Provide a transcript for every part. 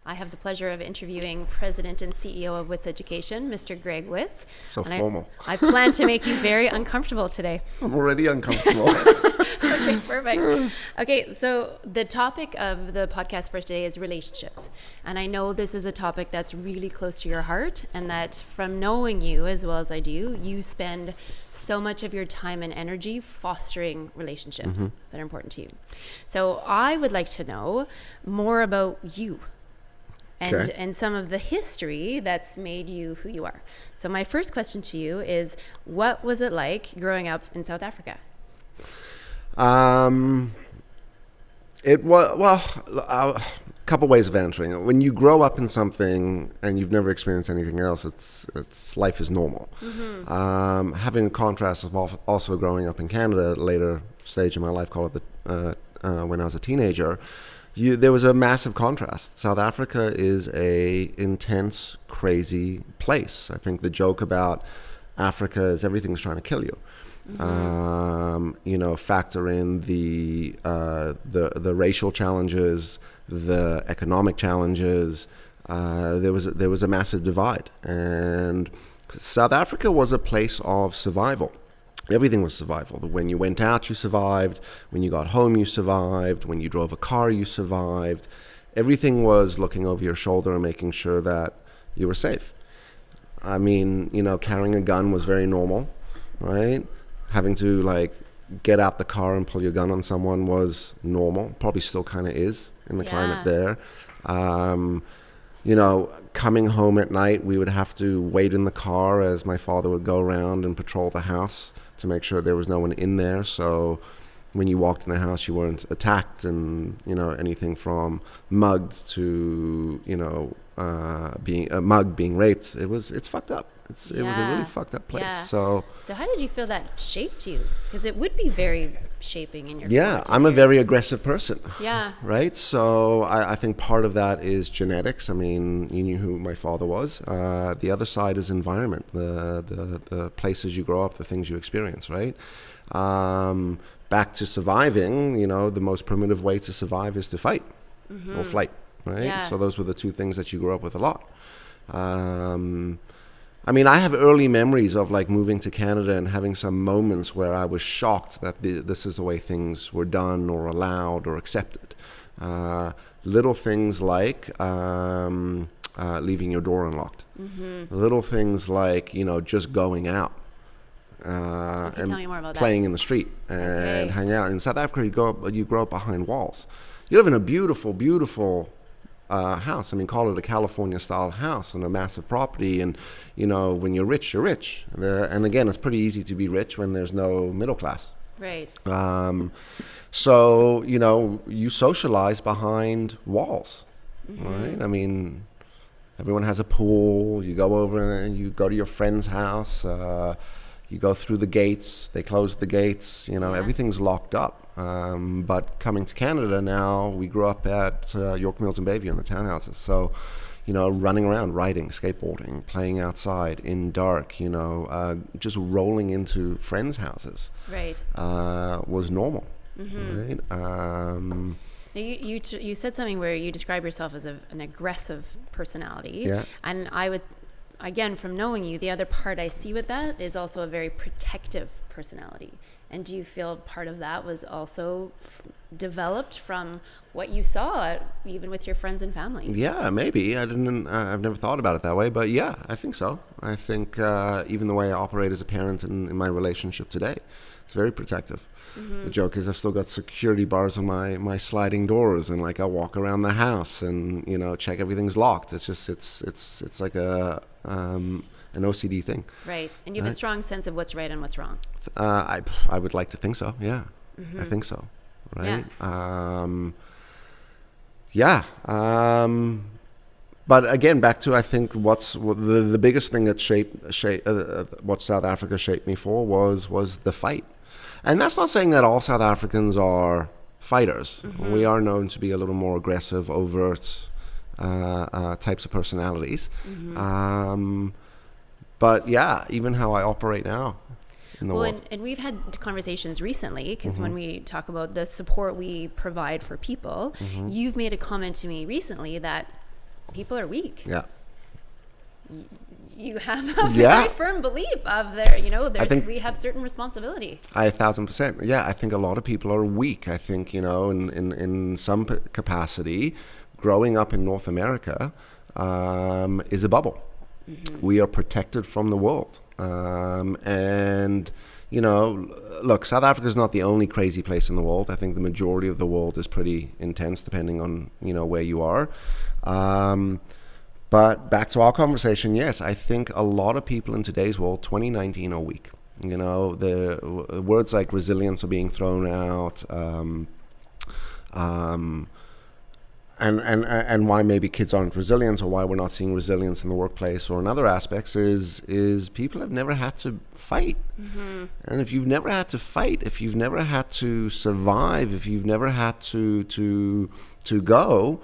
I have the pleasure of interviewing President and CEO of Witz Education, Mr. Greg Witz. So formal. I plan to make you very uncomfortable today. I'm already uncomfortable. Okay, perfect. Okay, so the topic of the podcast for today is relationships. And I know this is a topic that's really close to your heart, and that from knowing you as well as I do, you spend so much of your time and energy fostering relationships that are important to you. So I would like to know more about you. And some of the history that's made you who you are. So my first question to you is, what was it like growing up in South Africa? It was, a couple ways of answering it. When you grow up in something and you've never experienced anything else, it's life is normal. Having a contrast of also growing up in Canada at a later stage in my life, call it when I was a teenager, there was a massive contrast. South Africa is a intense, crazy place. I think the joke about Africa is everything's trying to kill you. Factor in the racial challenges, the economic challenges. There was a massive divide, and South Africa was a place of survival. Everything was survival. When you went out, you survived. When you got home, you survived. When you drove a car, you survived. Everything was looking over your shoulder and making sure that you were safe. I mean, carrying a gun was very normal, right? Having to get out the car and pull your gun on someone was normal. Probably still kind of is in the climate there. Coming home at night, we would have to wait in the car as my father would go around and patrol the house to make sure there was no one in there. So when you walked in the house, you weren't attacked, and anything from mugged to being raped. It's fucked up. It was a really fucked up place. Yeah. So how did you feel that shaped you? Because it would be very shaping in your I'm a very aggressive person. Yeah. Right? So I think part of that is genetics. I mean, you knew who my father was. The other side is environment, the places you grow up, the things you experience, right? Back to surviving, the most primitive way to survive is to fight or flight, right? Yeah. So those were the two things that you grew up with a lot. I have early memories of moving to Canada and having some moments where I was shocked that this is the way things were done or allowed or accepted. Little things like leaving your door unlocked. Little things like, just going out and tell me more about playing in the street and hanging out. In South Africa, you grow up behind walls. You live in a beautiful, beautiful house. Call it a California-style house on a massive property, and when you're rich, you're rich. And again, it's pretty easy to be rich when there's no middle class. Right. So you socialize behind walls, right? Everyone has a pool. You go over and you go to your friend's house. You go through the gates. They close the gates. Everything's locked up. But coming to Canada now, we grew up at York Mills and Bayview in the townhouses. So, running around, riding, skateboarding, playing outside in dark, just rolling into friends' houses, right, was normal. Right? You said something where you describe yourself as an aggressive personality. Yeah. And I would, again, from knowing you, the other part I see with that is also a very protective personality. And do you feel part of that was also developed from what you saw, even with your friends and family? Yeah, maybe. I've never thought about it that way, but yeah, I think so. I think even the way I operate as a parent in my relationship today, it's very protective. The joke is I've still got security bars on my sliding doors, and I walk around the house and check everything's locked. It's just it's like an OCD thing. Right. And you have a strong sense of what's right and what's wrong. I would like to think so. Yeah. I think so. Right. Yeah. But again, back to, I think what's the biggest thing that shaped what South Africa shaped me for was the fight. And that's not saying that all South Africans are fighters. We are known to be a little more aggressive, overt types of personalities. But yeah, even how I operate now in the world. And we've had conversations recently, because when we talk about the support we provide for people, you've made a comment to me recently that people are weak. Yeah. You have a very firm belief of there, we have certain responsibility. 1,000%. Yeah, I think a lot of people are weak. I think, in some capacity, growing up in North America is a bubble. We are protected from the world. And, look, South Africa is not the only crazy place in the world. I think the majority of the world is pretty intense, depending on, where you are. But back to our conversation, yes, I think a lot of people in today's world, 2019, are weak. The words like resilience are being thrown out, and why maybe kids aren't resilient, or why we're not seeing resilience in the workplace or in other aspects is people have never had to fight. And if you've never had to fight, if you've never had to survive, if you've never had to go,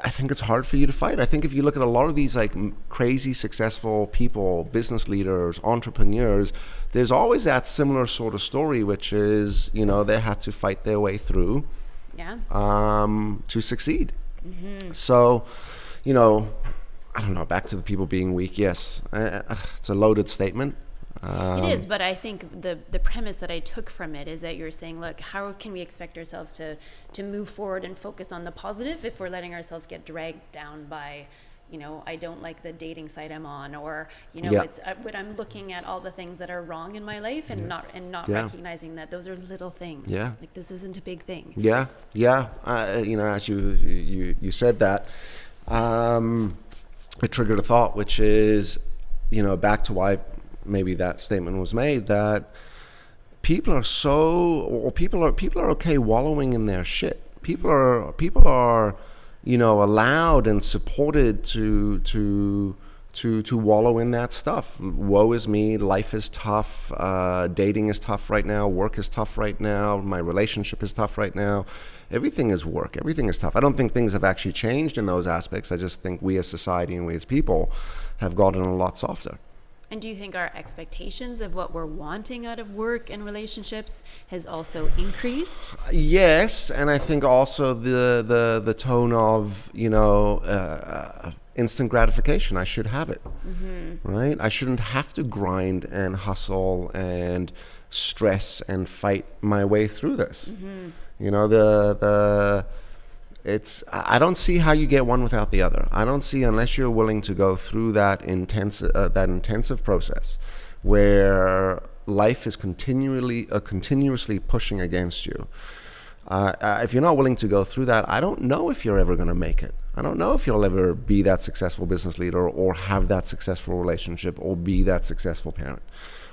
I think it's hard for you to fight. I think if you look at a lot of these like crazy successful people, business leaders, entrepreneurs, there's always that similar sort of story, which is, they had to fight their way through to succeed. So, I don't know, back to the people being weak. Yes, it's a loaded statement. It is, but I think the premise that I took from it is that you're saying, look, how can we expect ourselves to move forward and focus on the positive if we're letting ourselves get dragged down by, I don't like the dating site I'm on, or it's when I'm looking at all the things that are wrong in my life and not recognizing that those are little things. Like this isn't a big thing. As you said that, it triggered a thought, which is, back to why maybe that statement was made, that people are okay wallowing in their shit. People are allowed and supported to wallow in that stuff. Woe is me, life is tough, dating is tough right now, work is tough right now, my relationship is tough right now. Everything is work, everything is tough. I don't think things have actually changed in those aspects. I just think we as society and we as people have gotten a lot softer. And do you think our expectations of what we're wanting out of work and relationships has also increased? Yes, and I think also the tone of, instant gratification. I should have it, right? I shouldn't have to grind and hustle and stress and fight my way through this. I don't see how you get one without the other. I don't see, unless you're willing to go through that intensive process where life is continuously pushing against you. If you're not willing to go through that, I don't know if you're ever going to make it. I don't know if you'll ever be that successful business leader or have that successful relationship or be that successful parent.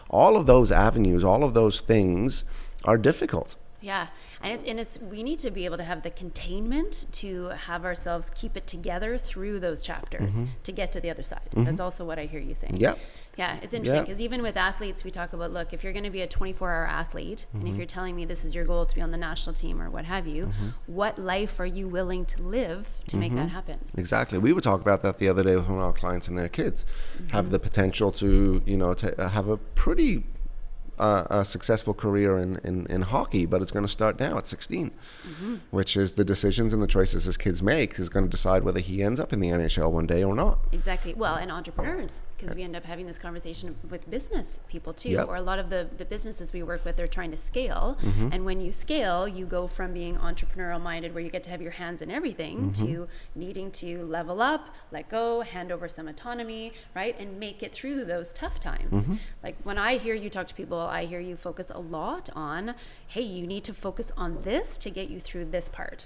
All of those avenues, all of those things are difficult. Yeah, and we need to be able to have the containment to have ourselves keep it together through those chapters to get to the other side. That's also what I hear you saying. Yeah, it's interesting because even with athletes, we talk about, look, if you're going to be a 24-hour athlete, and if you're telling me this is your goal to be on the national team or what have you, what life are you willing to live to make that happen? Exactly. We would talk about that the other day with one of our clients and their kids. Have the potential to, to have a pretty a successful career in hockey, but it's going to start now at 16, which is the decisions and the choices his kids make is going to decide whether he ends up in the NHL one day or not. Exactly. Well, and entrepreneurs, because we end up having this conversation with business people too, or a lot of the businesses we work with, they're trying to scale. And when you scale, you go from being entrepreneurial minded, where you get to have your hands in everything, to needing to level up, let go, hand over some autonomy, right? And make it through those tough times. Like when I hear you talk to people, I hear you focus a lot on, hey, you need to focus on this to get you through this part.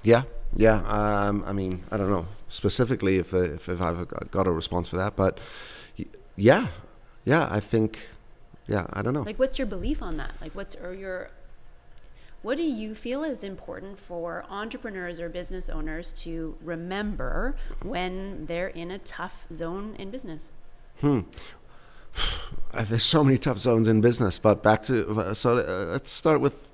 Yeah. I mean, I don't know specifically if I've got a response for that, but yeah, I think, I don't know. Like, what's your belief on that? Like, what do you feel is important for entrepreneurs or business owners to remember when they're in a tough zone in business? There's so many tough zones in business, but let's start with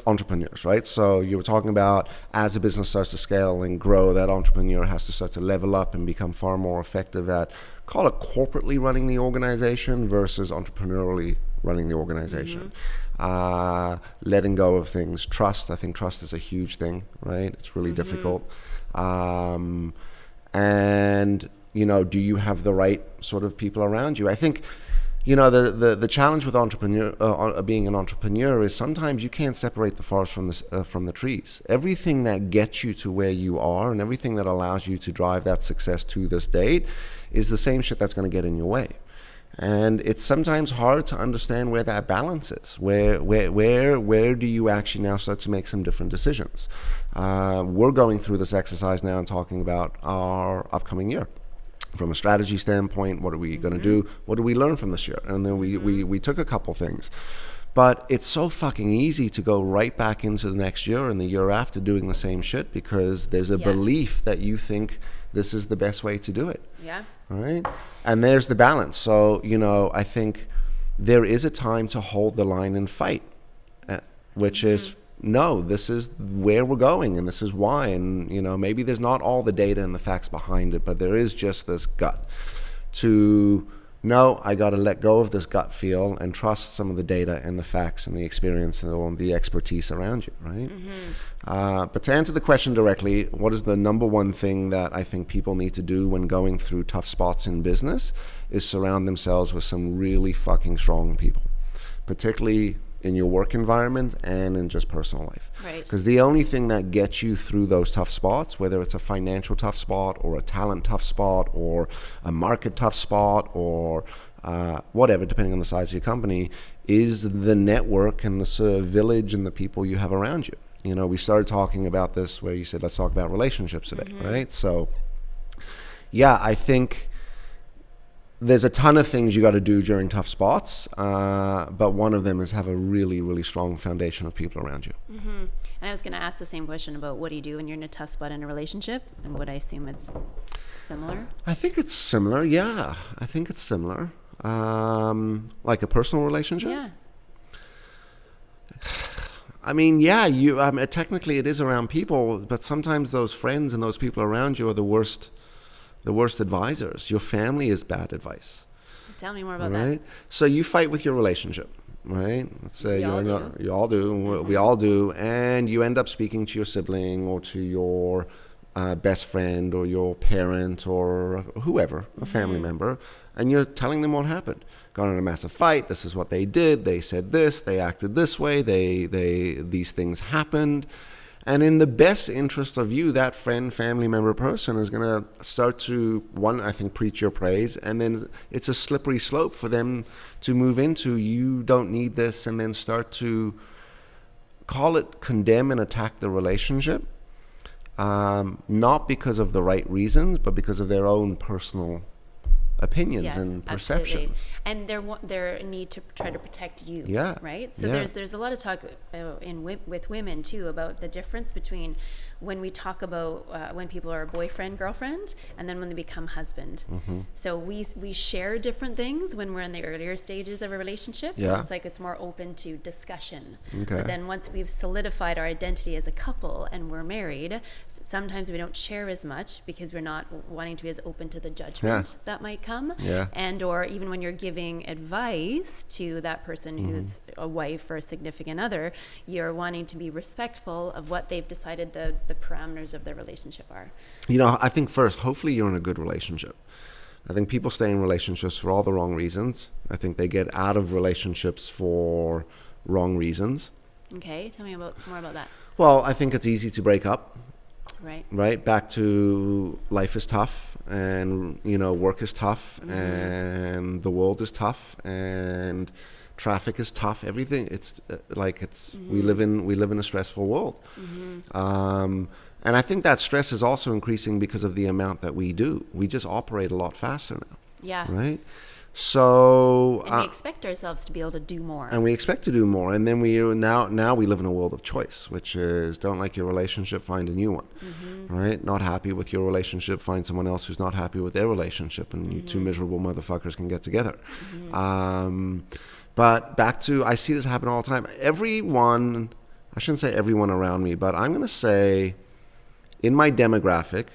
entrepreneurs, right? So you were talking about, as a business starts to scale and grow, that entrepreneur has to start to level up and become far more effective at, call it corporately running the organization versus entrepreneurially running the organization. letting go of things. Trust, I think trust is a huge thing, right? It's really difficult. And, you know, do you have the right sort of people around you? I think, you know, the challenge with being an entrepreneur is sometimes you can't separate the forest from the trees. Everything that gets you to where you are and everything that allows you to drive that success to this date is the same shit that's going to get in your way. And it's sometimes hard to understand where that balance is. Where do you actually now start to make some different decisions? We're going through this exercise now and talking about our upcoming year. From a strategy standpoint, what are we going to do? What do we learn from this year? And then we took a couple things. But it's so fucking easy to go right back into the next year and the year after doing the same shit because there's a belief that you think this is the best way to do it. Yeah. Right? And there's the balance. So, you know, I think there is a time to hold the line and fight, which is, no, this is where we're going and this is why. And, you know, maybe there's not all the data and the facts behind it, but there is just this gut to, no, I got to let go of this gut feel and trust some of the data and the facts and the experience and the expertise around you, right? But to answer the question directly, what is the number one thing that I think people need to do when going through tough spots in business is surround themselves with some really fucking strong people, particularly in your work environment and in just personal life. Right. Because the only thing that gets you through those tough spots, whether it's a financial tough spot or a talent tough spot or a market tough spot or whatever, depending on the size of your company, is the network and the village and the people you have around you. You know, we started talking about this where you said, let's talk about relationships today, right? So, yeah, I think there's a ton of things you got to do during tough spots, but one of them is have a really, really strong foundation of people around you. And I was going to ask the same question about what do you do when you're in a tough spot in a relationship, and would I assume it's similar? I think it's similar, yeah. I think it's similar. Like a personal relationship? Yeah. I mean, yeah, technically it is around people, but sometimes those friends and those people around you are the worst advisors. Your family is bad advice. Tell me more about right? So you fight with your relationship, right? Let's say you all do. We all do. And you end up speaking to your sibling or to your best friend or your parent or whoever, a family member, and you're telling them what happened. Got in a massive fight. This is what they did. They said this. They acted this way. These things happened. And in the best interest of you, that friend, family member, person is going to start to, one, I think, preach your praise. And then it's a slippery slope for them to move into, you don't need this, and then start to call it condemn and attack the relationship. Not because of the right reasons, but because of their own personal opinions and perceptions. Absolutely. And their need to try to protect you. Yeah. Right? So there's a lot of talk with women too about the difference between when we talk about when people are boyfriend, girlfriend, and then when they become husband. So we share different things when we're in the earlier stages of a relationship. Yeah. It's like it's more open to discussion. Okay. But then once we've solidified our identity as a couple and we're married, sometimes we don't share as much because we're not wanting to be as open to the judgment that might come. Yeah. And or even when you're giving advice to that person who's a wife or a significant other, you're wanting to be respectful of what they've decided the parameters of their relationship are. You know, I think first, hopefully you're in a good relationship. I think people stay in relationships for all the wrong reasons. I think they get out of relationships for wrong reasons. Okay, tell me more about that. Well, I think it's easy to break up. Right. Back to life is tough, and you know, work is tough, and the world is tough, and traffic is tough. Everything it's we live in a stressful world, and I think that stress is also increasing because of the amount that we do. We just operate a lot faster now. Yeah. Right. So and we expect ourselves to be able to do more. And we expect to do more. And then we now we live in a world of choice, which is don't like your relationship, find a new one. Right? Not happy with your relationship, find someone else who's not happy with their relationship, and you two miserable motherfuckers can get together. But back to, I see this happen all the time. Everyone, I shouldn't say everyone around me, but I'm going to say in my demographic,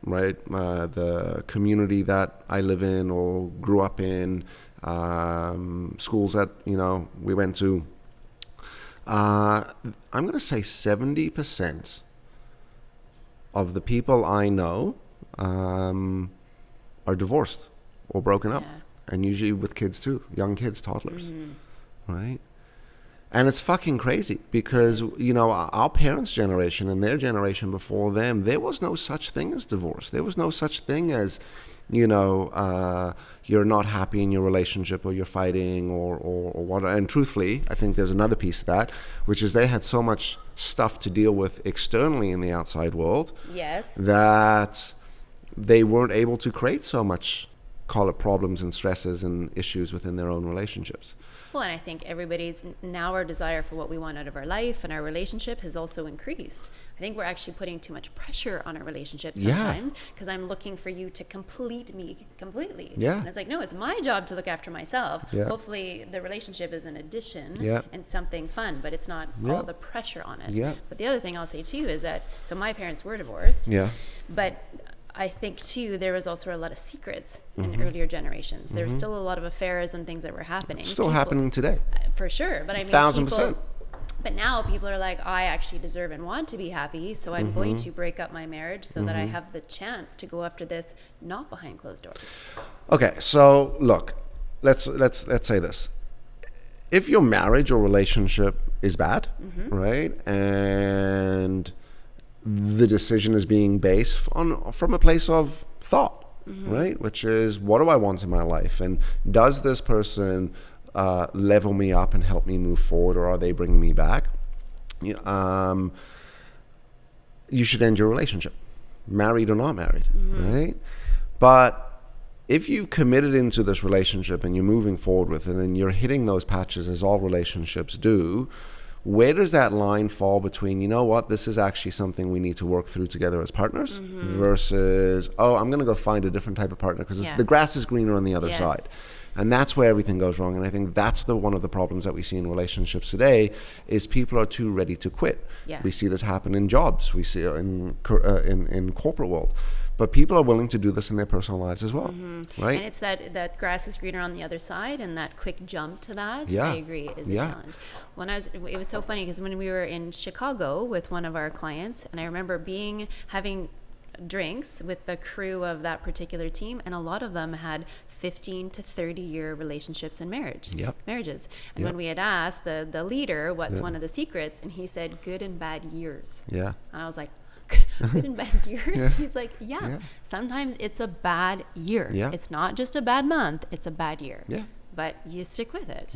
right, the community that I live in or grew up in, schools that, you know, we went to, I'm going to say 70% of the people I know are divorced or broken up. And usually with kids too, young kids, toddlers, right? And it's fucking crazy because, you know, our parents' generation and their generation before them, there was no such thing as divorce. There was no such thing as, you know, you're not happy in your relationship or you're fighting or what. And truthfully, I think there's another piece of that, which is they had so much stuff to deal with externally in the outside world that they weren't able to create so much, call it problems and stresses and issues within their own relationships. Well, and I think everybody's now our desire for what we want out of our life and our relationship has also increased. I think we're actually putting too much pressure on our relationship sometimes because I'm looking for you to complete me completely. And it's like, no, it's my job to look after myself. Hopefully the relationship is an addition and something fun, but it's not all the pressure on it. But the other thing I'll say too is that, so my parents were divorced, but I think too there was also a lot of secrets in earlier generations. There was still a lot of affairs and things that were happening. It's still happening today. For sure. But I mean, 1,000%. But now people are like, I actually deserve and want to be happy, so I'm going to break up my marriage so that I have the chance to go after this, not behind closed doors. Okay, so look, let's say this. If your marriage or relationship is bad, right, and the decision is being based from a place of thought, right? Which is, what do I want in my life? And does this person level me up and help me move forward, or are they bringing me back? You should end your relationship, married or not married, right? But if you've committed into this relationship and you're moving forward with it and you're hitting those patches as all relationships do, where does that line fall between, you know what, this is actually something we need to work through together as partners versus, oh, I'm going to go find a different type of partner because the grass is greener on the other side. And that's where everything goes wrong. And I think that's one of the problems that we see in relationships today is people are too ready to quit. We see this happen in jobs. We see it in corporate world. But people are willing to do this in their personal lives as well, right? And it's that grass is greener on the other side, and that quick jump to that, I agree, is a challenge. It was so funny because when we were in Chicago with one of our clients, and I remember having drinks with the crew of that particular team, and a lot of them had 15 to 30 year relationships and marriages. And when we had asked the leader what's one of the secrets, and he said good and bad years. And I was like, good and bad years? He's like, sometimes it's a bad year. It's not just a bad month, it's a bad year. But you stick with it.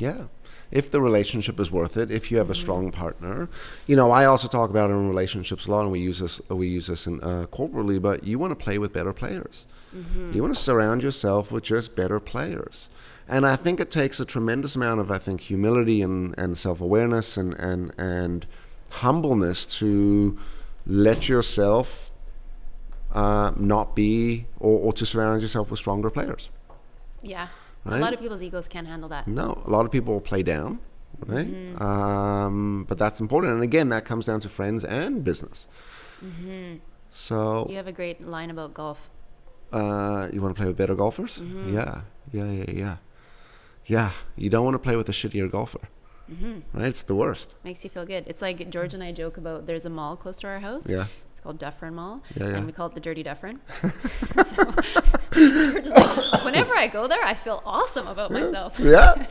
If the relationship is worth it, if you have a strong partner. You know, I also talk about it in relationships a lot, and we use this in corporately, but you want to play with better players. You want to surround yourself with just better players. And I think it takes a tremendous amount of, humility and self-awareness and humbleness to let yourself not be, or to surround yourself with stronger players. Right? A lot of people's egos can't handle that. No, a lot of people will play down, right? But that's important. And again, that comes down to friends and business. So you have a great line about golf. You want to play with better golfers? Yeah. You don't want to play with a shittier golfer. Right? It's the worst. Makes you feel good. It's like George and I joke about, there's a mall close to our house. It's called Dufferin Mall. And we call it the Dirty Dufferin. So George is like, whenever I go there, I feel awesome about myself. Because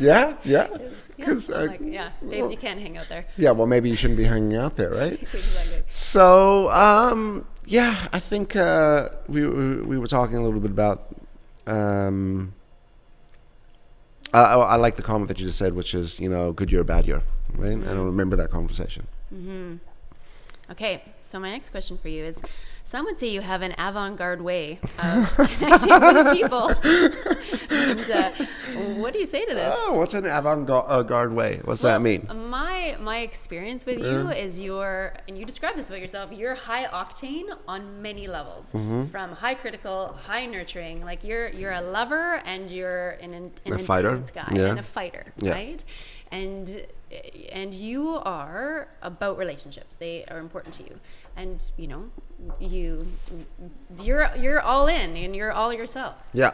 babes, you can't hang out there. Well, maybe you shouldn't be hanging out there, right? Exactly. So, I think we were talking a little bit about I like the comment that you just said, which is, good year, bad year, right? And I remember that conversation. Okay, so my next question for you is, some would say you have an avant-garde way of connecting with people. And what do you say to this? Oh, what's an avant-garde way? What's that mean? My experience with you is and you describe this about yourself, you're high octane on many levels. From high critical, high nurturing, like you're a lover and you're an intense guy and a fighter, right? and you are about relationships. They are important to you, and you know, you're all in and you're all yourself. Yeah.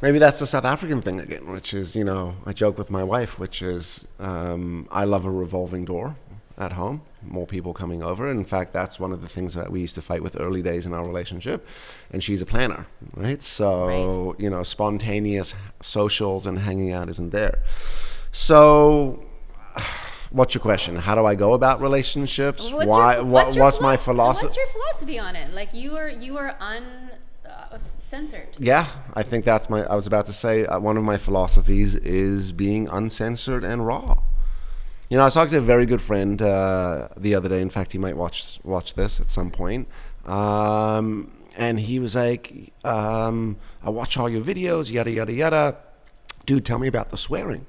Maybe that's the South African thing again, which is, you know, I joke with my wife, which is I love a revolving door at home, more people coming over. In fact, that's one of the things that we used to fight with early days in our relationship. And she's a planner, right? So, you know, spontaneous socials and hanging out isn't there. So what's your question? How do I go about relationships? What's my philosophy? What's your philosophy on it? Like you are uncensored. Yeah, I think that's I was about to say, one of my philosophies is being uncensored and raw. You know, I was talking to a very good friend the other day. In fact, he might watch this at some point. And he was like, I watch all your videos, yada, yada, yada. Dude, tell me about the swearing.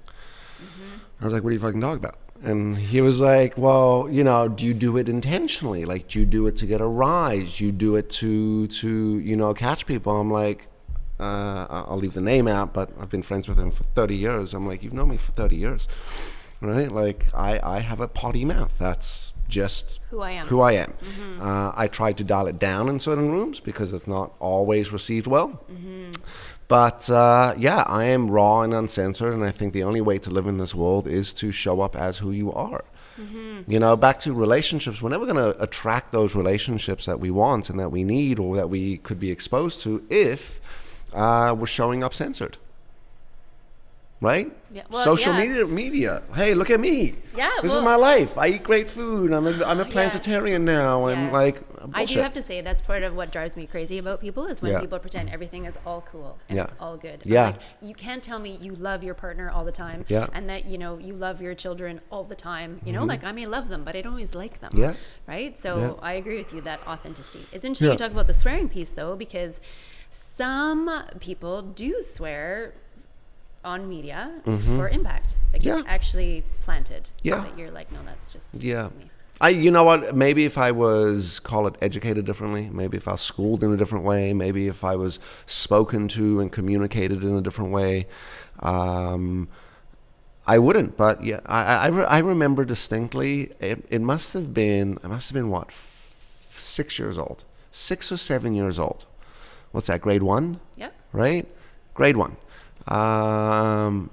I was like, what are you fucking talking about? And he was like, well, you know, do you do it intentionally? Like, do you do it to get a rise? Do you do it to you know, catch people? I'm like, I'll leave the name out, but I've been friends with him for 30 years. I'm like, you've known me for 30 years, right? Like, I have a potty mouth. That's just who I am. I try to dial it down in certain rooms because it's not always received well. But yeah, I am raw and uncensored, and I think the only way to live in this world is to show up as who you are. You know, back to relationships, we're never going to attract those relationships that we want and that we need or that we could be exposed to if we're showing up censored. Right? Yeah, well, Social media. Hey, look at me. Yeah, this is my life. I eat great food. I'm a planetarian now. Yes. And like, bullshit. I do have to say that's part of what drives me crazy about people is when people pretend everything is all cool and it's all good. Yeah. Like, you can't tell me you love your partner all the time and that, you know, you love your children all the time. You know, like I may love them, but I don't always like them. Yeah. Right? So I agree with you, that authenticity. It's interesting you talk about the swearing piece though, because some people do swear on media for impact. Like it's actually planted. But you're like, no, that's just me. You know what? Maybe if I was, call it, educated differently, maybe if I was schooled in a different way, maybe if I was spoken to and communicated in a different way, I wouldn't. But yeah, I remember distinctly. It must have been what, 6 years old, 6 or 7 years old. What's that? Grade 1? Yeah. Right? Grade 1. And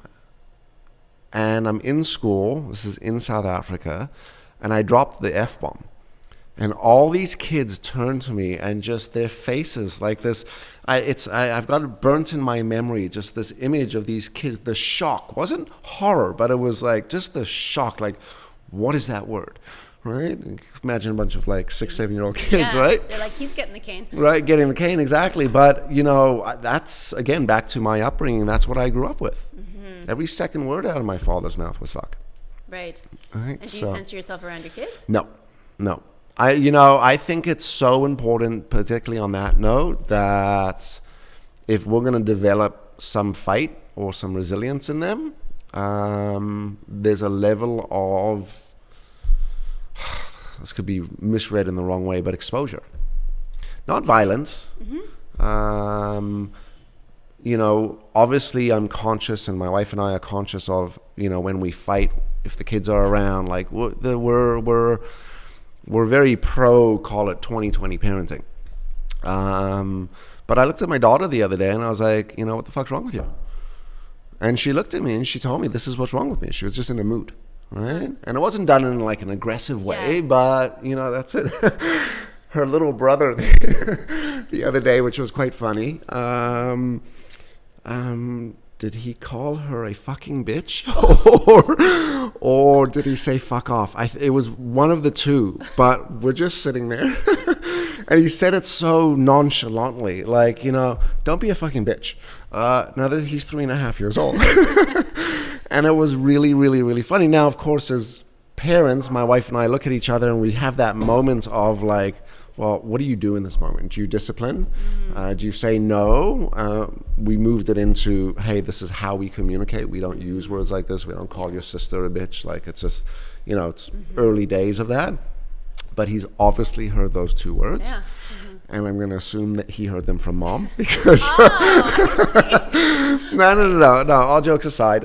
I'm in school. This is in South Africa. And I dropped the F-bomb. And all these kids turned to me and just their faces like this. I've got it burnt in my memory, just this image of these kids. The shock wasn't horror, but it was like just the shock. Like, what is that word? Right? Imagine a bunch of like 6, 7-year-old kids, right? They're like, he's getting the cane. Right, getting the cane, exactly. But, you know, that's, again, back to my upbringing. That's what I grew up with. Every second word out of my father's mouth was fuck. Right. Right. And do you censor yourself around your kids? No. I think it's so important, particularly on that note, that if we're going to develop some fight or some resilience in them, there's a level of, this could be misread in the wrong way, but exposure. Not violence. You know, obviously I'm conscious, and my wife and I are conscious of, you know, when we fight, if the kids are around, like we're very pro, call it 20/20 parenting. But I looked at my daughter the other day and I was like, you know, what the fuck's wrong with you? And she looked at me and she told me, this is what's wrong with me. She was just in a mood, right? And it wasn't done in like an aggressive way, but you know, that's it. Her little brother the other day, which was quite funny, did he call her a fucking bitch or did he say fuck off? It was one of the two, but we're just sitting there and he said it so nonchalantly, like, you know, don't be a fucking bitch. Now that he's 3.5 years old. And it was really, really, really funny. Now, of course, as parents, my wife and I look at each other and we have that moment of like, well, what do you do in this moment? Do you discipline? Do you say no? We moved it into, hey, this is how we communicate. We don't use words like this. We don't call your sister a bitch. Like, it's just, it's early days of that. But he's obviously heard those two words. and I'm going to assume that he heard them from mom because no, all jokes aside.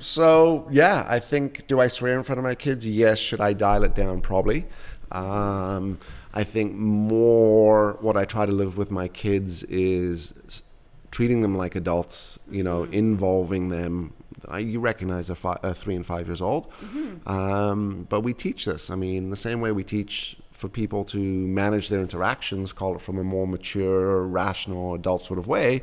So yeah, I think, do I swear in front of my kids? Yes. Should I dial it down? Probably. I think more what I try to live with my kids is treating them like adults, involving them. You recognize they're 3 and 5 years old. But we teach this. I mean, the same way we teach for people to manage their interactions, call it from a more mature, rational, adult sort of way,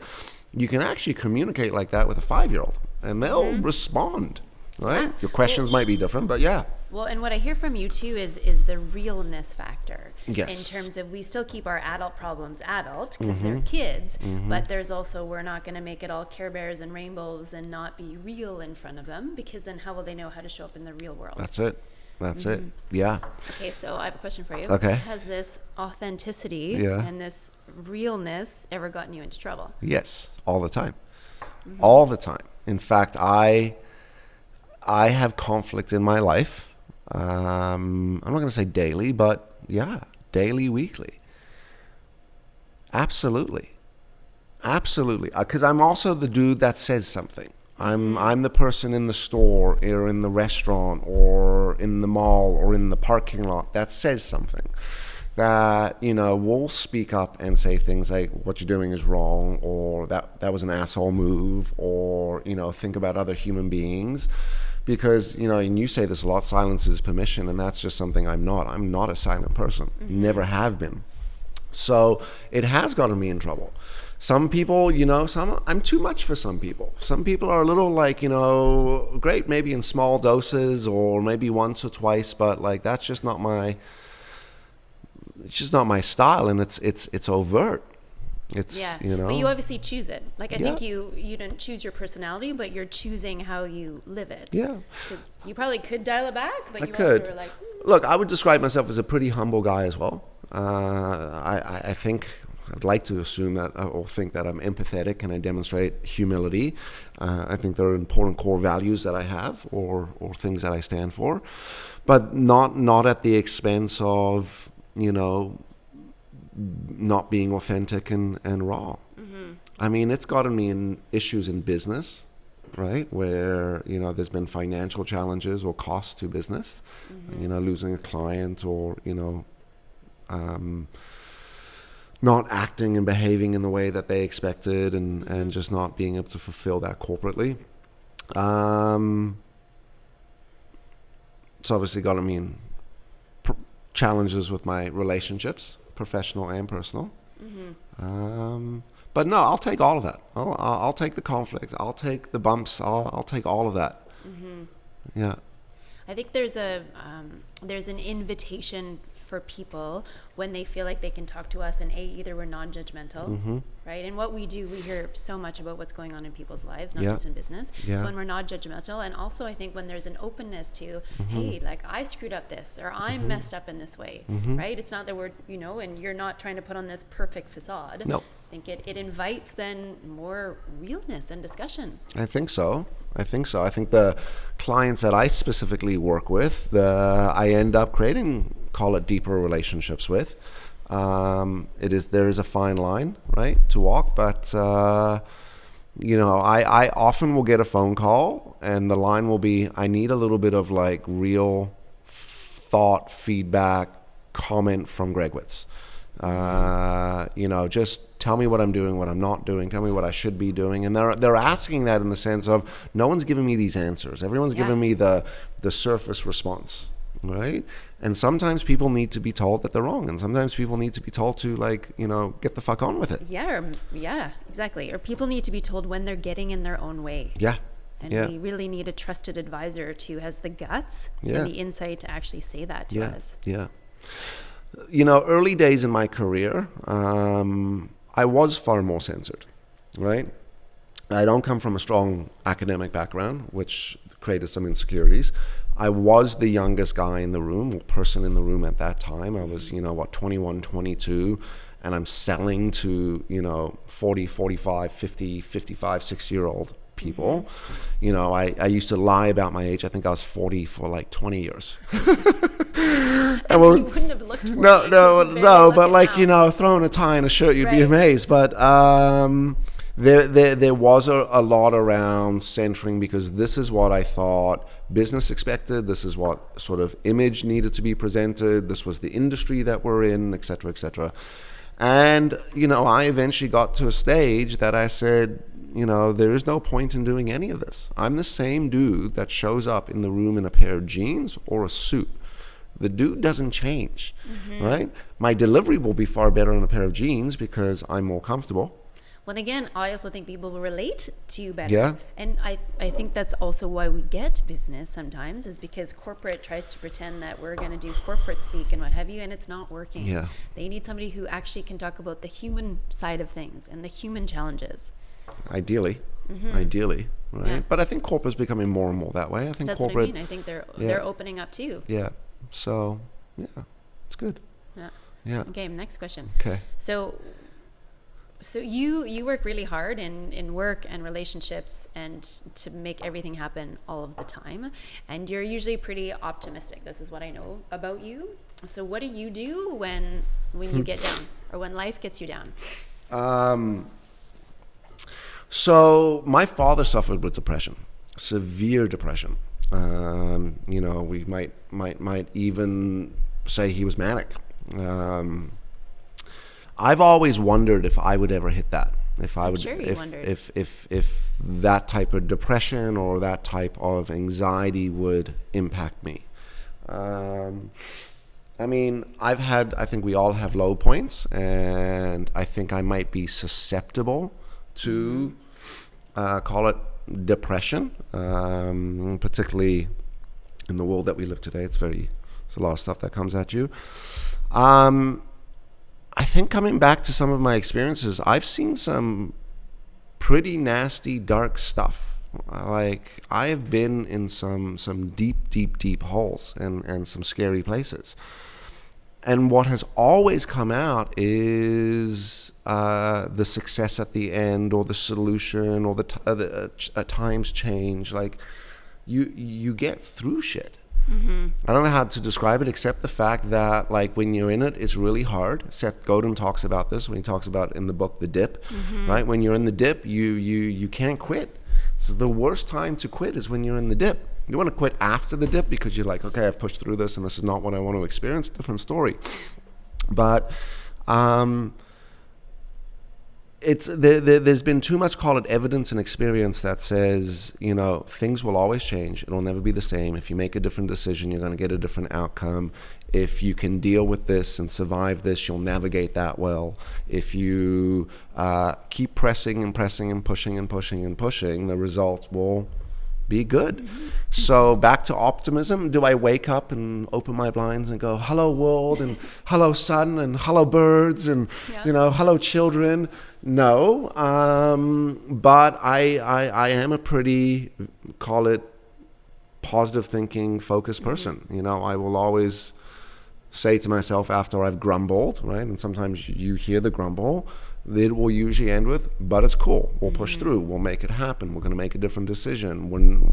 you can actually communicate like that with a 5-year-old, and they'll respond, right? Yeah. Your questions might be different, but yeah. Well, and what I hear from you too is the realness factor. Yes. In terms of, we still keep our adult problems adult because they're kids, but there's also, we're not going to make it all Care Bears and rainbows and not be real in front of them, because then how will they know how to show up in the real world? That's it. Yeah. Okay, so I have a question for you. Okay. Has this authenticity and this realness ever gotten you into trouble? Yes, all the time. All the time. In fact, I have conflict in my life. I'm not going to say daily, but yeah, daily, weekly. Absolutely. Because I'm also the dude that says something. I'm the person in the store or in the restaurant or in the mall or in the parking lot that says something. That, will speak up and say things like, what you're doing is wrong, or that was an asshole move, or, think about other human beings. Because, and you say this a lot, silence is permission, and that's just something I'm not. I'm not a silent person. Never have been. So it has gotten me in trouble. Some people, I'm too much for some people. Some people are a little like, great maybe in small doses or maybe once or twice, but like that's just not my style, and it's overt. It's, But you obviously choose it. Like, I think you didn't choose your personality, but you're choosing how you live it. Yeah. Because you probably could dial it back, but also were like... Look, I would describe myself as a pretty humble guy as well. I think, I'd like to assume that, or think that I'm empathetic and I demonstrate humility. I think there are important core values that I have, or things that I stand for, but not at the expense of, not being authentic and raw. I mean, it's gotten me in issues in business, right? Where, there's been financial challenges or costs to business, losing a client, or, not acting and behaving in the way that they expected, and just not being able to fulfill that corporately. It's obviously gotten me in challenges with my relationships, professional and personal. But no, I'll take all of that. I'll take the conflict. I'll take the bumps. I'll take all of that. Yeah. I think there's an invitation for people when they feel like they can talk to us, and either we're non-judgmental, right? And what we do, we hear so much about what's going on in people's lives, not just in business. So when we're not judgmental, and also I think when there's an openness to, hey, like I screwed up this, or I'm messed up in this way, right? It's not that we're, and you're not trying to put on this perfect facade. No. I think it invites then more realness and discussion. I think so. I think the clients that I specifically work with, I end up creating, call it deeper relationships with. There is a fine line, right, to walk, but I often will get a phone call and the line will be, I need a little bit of like real thought, feedback, comment from Greg Witz. Just tell me what I'm doing, what I'm not doing, tell me what I should be doing. And they're asking that in the sense of, no one's giving me these answers. Everyone's giving me the surface response, right? And sometimes people need to be told that they're wrong. And sometimes people need to be told to get the fuck on with it. Yeah, exactly. Or people need to be told when they're getting in their own way. Yeah. And we really need a trusted advisor who has the guts and the insight to actually say that to us. Yeah. Early days in my career, I was far more censored, right? I don't come from a strong academic background, which created some insecurities. I was the youngest guy in the room, or person in the room at that time. I was, 21, 22, and I'm selling to, 40, 45, 50, 55, 60-year-old people. You know, I used to lie about my age. I think I was 40 for like 20 years. And you wouldn't have looked 40. No, but like, you know, throwing a tie and a shirt, you'd be amazed. But there was a lot around centering, because this is what I thought business expected. This is what sort of image needed to be presented. This was the industry that we're in, et cetera, et cetera. And, you know, I eventually got to a stage that I said, you know, there is no point in doing any of this. I'm the same dude that shows up in the room in a pair of jeans or a suit. The dude doesn't change, right? My delivery will be far better in a pair of jeans because I'm more comfortable. Well, again, I also think people will relate to you better. Yeah. And I think that's also why we get business sometimes, is because corporate tries to pretend that we're going to do corporate speak and what have you, and it's not working. Yeah. They need somebody who actually can talk about the human side of things and the human challenges. Ideally, right? Yeah. But I think corporate's becoming more and more that way. I think That's corporate. what I mean. I think they're opening up too. Yeah. So, yeah, it's good. Yeah. Yeah. Okay, next question. Okay. So you work really hard in work and relationships and to make everything happen all of the time, and you're usually pretty optimistic. This is what I know about you. So what do you do when you get down, or when life gets you down? So my father suffered with depression, severe depression. You know, we might even say he was manic. I've always wondered if I would ever hit that. If I would, if that type of depression or that type of anxiety would impact me. I mean, I think we all have low points, and I think I might be susceptible to, call it depression, particularly in the world that we live today. It's a lot of stuff that comes at you. I think coming back to some of my experiences, I've seen some pretty nasty, dark stuff. Like, I have been in some deep holes and some scary places. And what has always come out is the success at the end, or the solution, or the times change. Like, you get through shit. I don't know how to describe it, except the fact that, like, when you're in it, it's really hard. Seth Godin talks about this when he talks about in the book The Dip, right? When you're in the dip, you can't quit. So the worst time to quit is when you're in the dip. You want to quit after the dip because you're like, okay, I've pushed through this and this is not what I want to experience. Different story. But there's been too much, call it evidence and experience, that says, you know, things will always change. It'll never be the same. If you make a different decision, you're going to get a different outcome. If you can deal with this and survive this, you'll navigate that well. If you keep pressing and pushing, the results will be good. So back to optimism. Do I wake up and open my blinds and go, hello world, and hello sun, and hello birds, and you know, hello children? No, but I am a pretty, call it, positive thinking, focused person. You know, I will always say to myself after I've grumbled, right? And sometimes you hear the grumble. It will usually end with, but it's cool. We'll push through. We'll make it happen. We're going to make a different decision when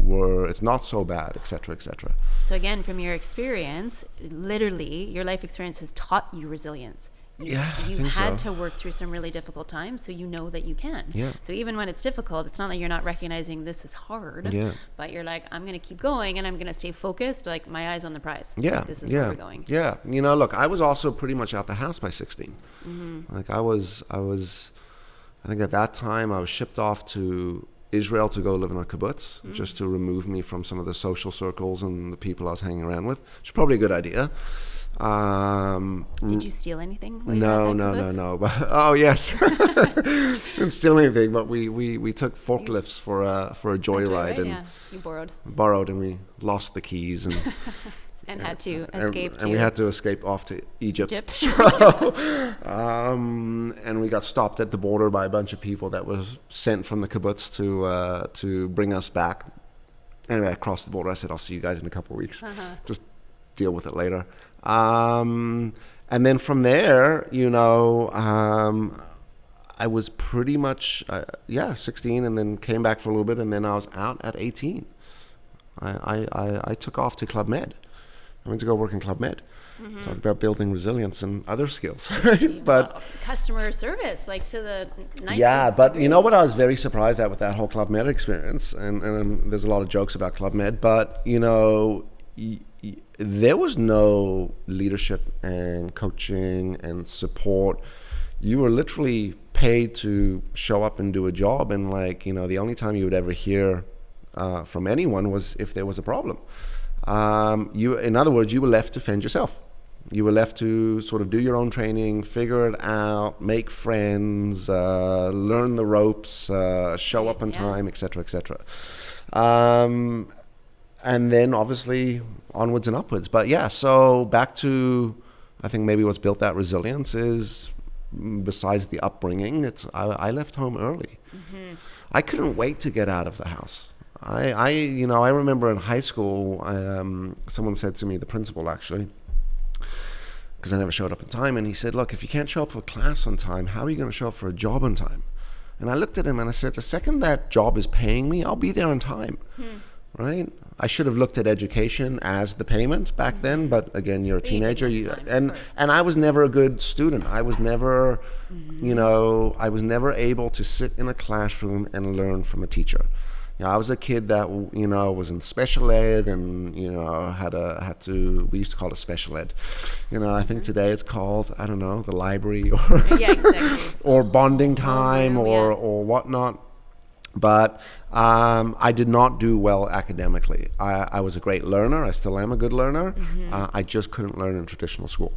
it's not so bad, et cetera, et cetera. So again, from your experience, literally, your life experience has taught you resilience. You've had to work through some really difficult times, so you know that you can. Yeah. So even when it's difficult, it's not like you're not recognizing this is hard, but you're like, I'm going to keep going and I'm going to stay focused, like my eyes on the prize. Yeah. This is where we're going. Yeah. You know, look, I was also pretty much out the house by 16. Like I think at that time I was shipped off to Israel to go live in a kibbutz, just to remove me from some of the social circles and the people I was hanging around with, which is probably a good idea. Did you steal anything? No. But, oh yes, didn't steal anything, but we took forklifts for a joyride, and you borrowed, and we lost the keys and. And had to escape. And we had to escape off to Egypt. So, and we got stopped at the border by a bunch of people that was sent from the kibbutz to bring us back. Anyway, I crossed the border. I said, I'll see you guys in a couple of weeks. Just deal with it later. And then from there, you know, I was pretty much, 16, and then came back for a little bit, and then I was out at 18. I took off to Club Med. I went to go work in Club Med. Talk about building resilience and other skills. But customer service, like to the 90s. Yeah, but you know what I was very surprised at with that whole Club Med experience, and there's a lot of jokes about Club Med, but you know, there was no leadership and coaching and support. You were literally paid to show up and do a job, and like, you know, the only time you would ever hear from anyone was if there was a problem. In other words, you were left to fend yourself. You were left to sort of do your own training, figure it out, make friends, learn the ropes, show up on time, etc., etc. And then obviously onwards and upwards. But yeah, so back to, I think maybe what's built that resilience is, besides the upbringing, I left home early. I couldn't wait to get out of the house. I remember in high school, someone said to me, the principal actually, because I never showed up on time, and he said, look, if you can't show up for class on time, how are you going to show up for a job on time? And I looked at him and I said, the second that job is paying me, I'll be there on time, right? I should have looked at education as the payment back then, but again, you're a teenager, and I was never a good student. I was never, I was never able to sit in a classroom and learn from a teacher. You know, I was a kid that, was in special ed, and, we used to call it special ed. I think today it's called, I don't know, the library or or bonding time or whatnot. But I did not do well academically. I was a great learner. I still am a good learner. I just couldn't learn in traditional school.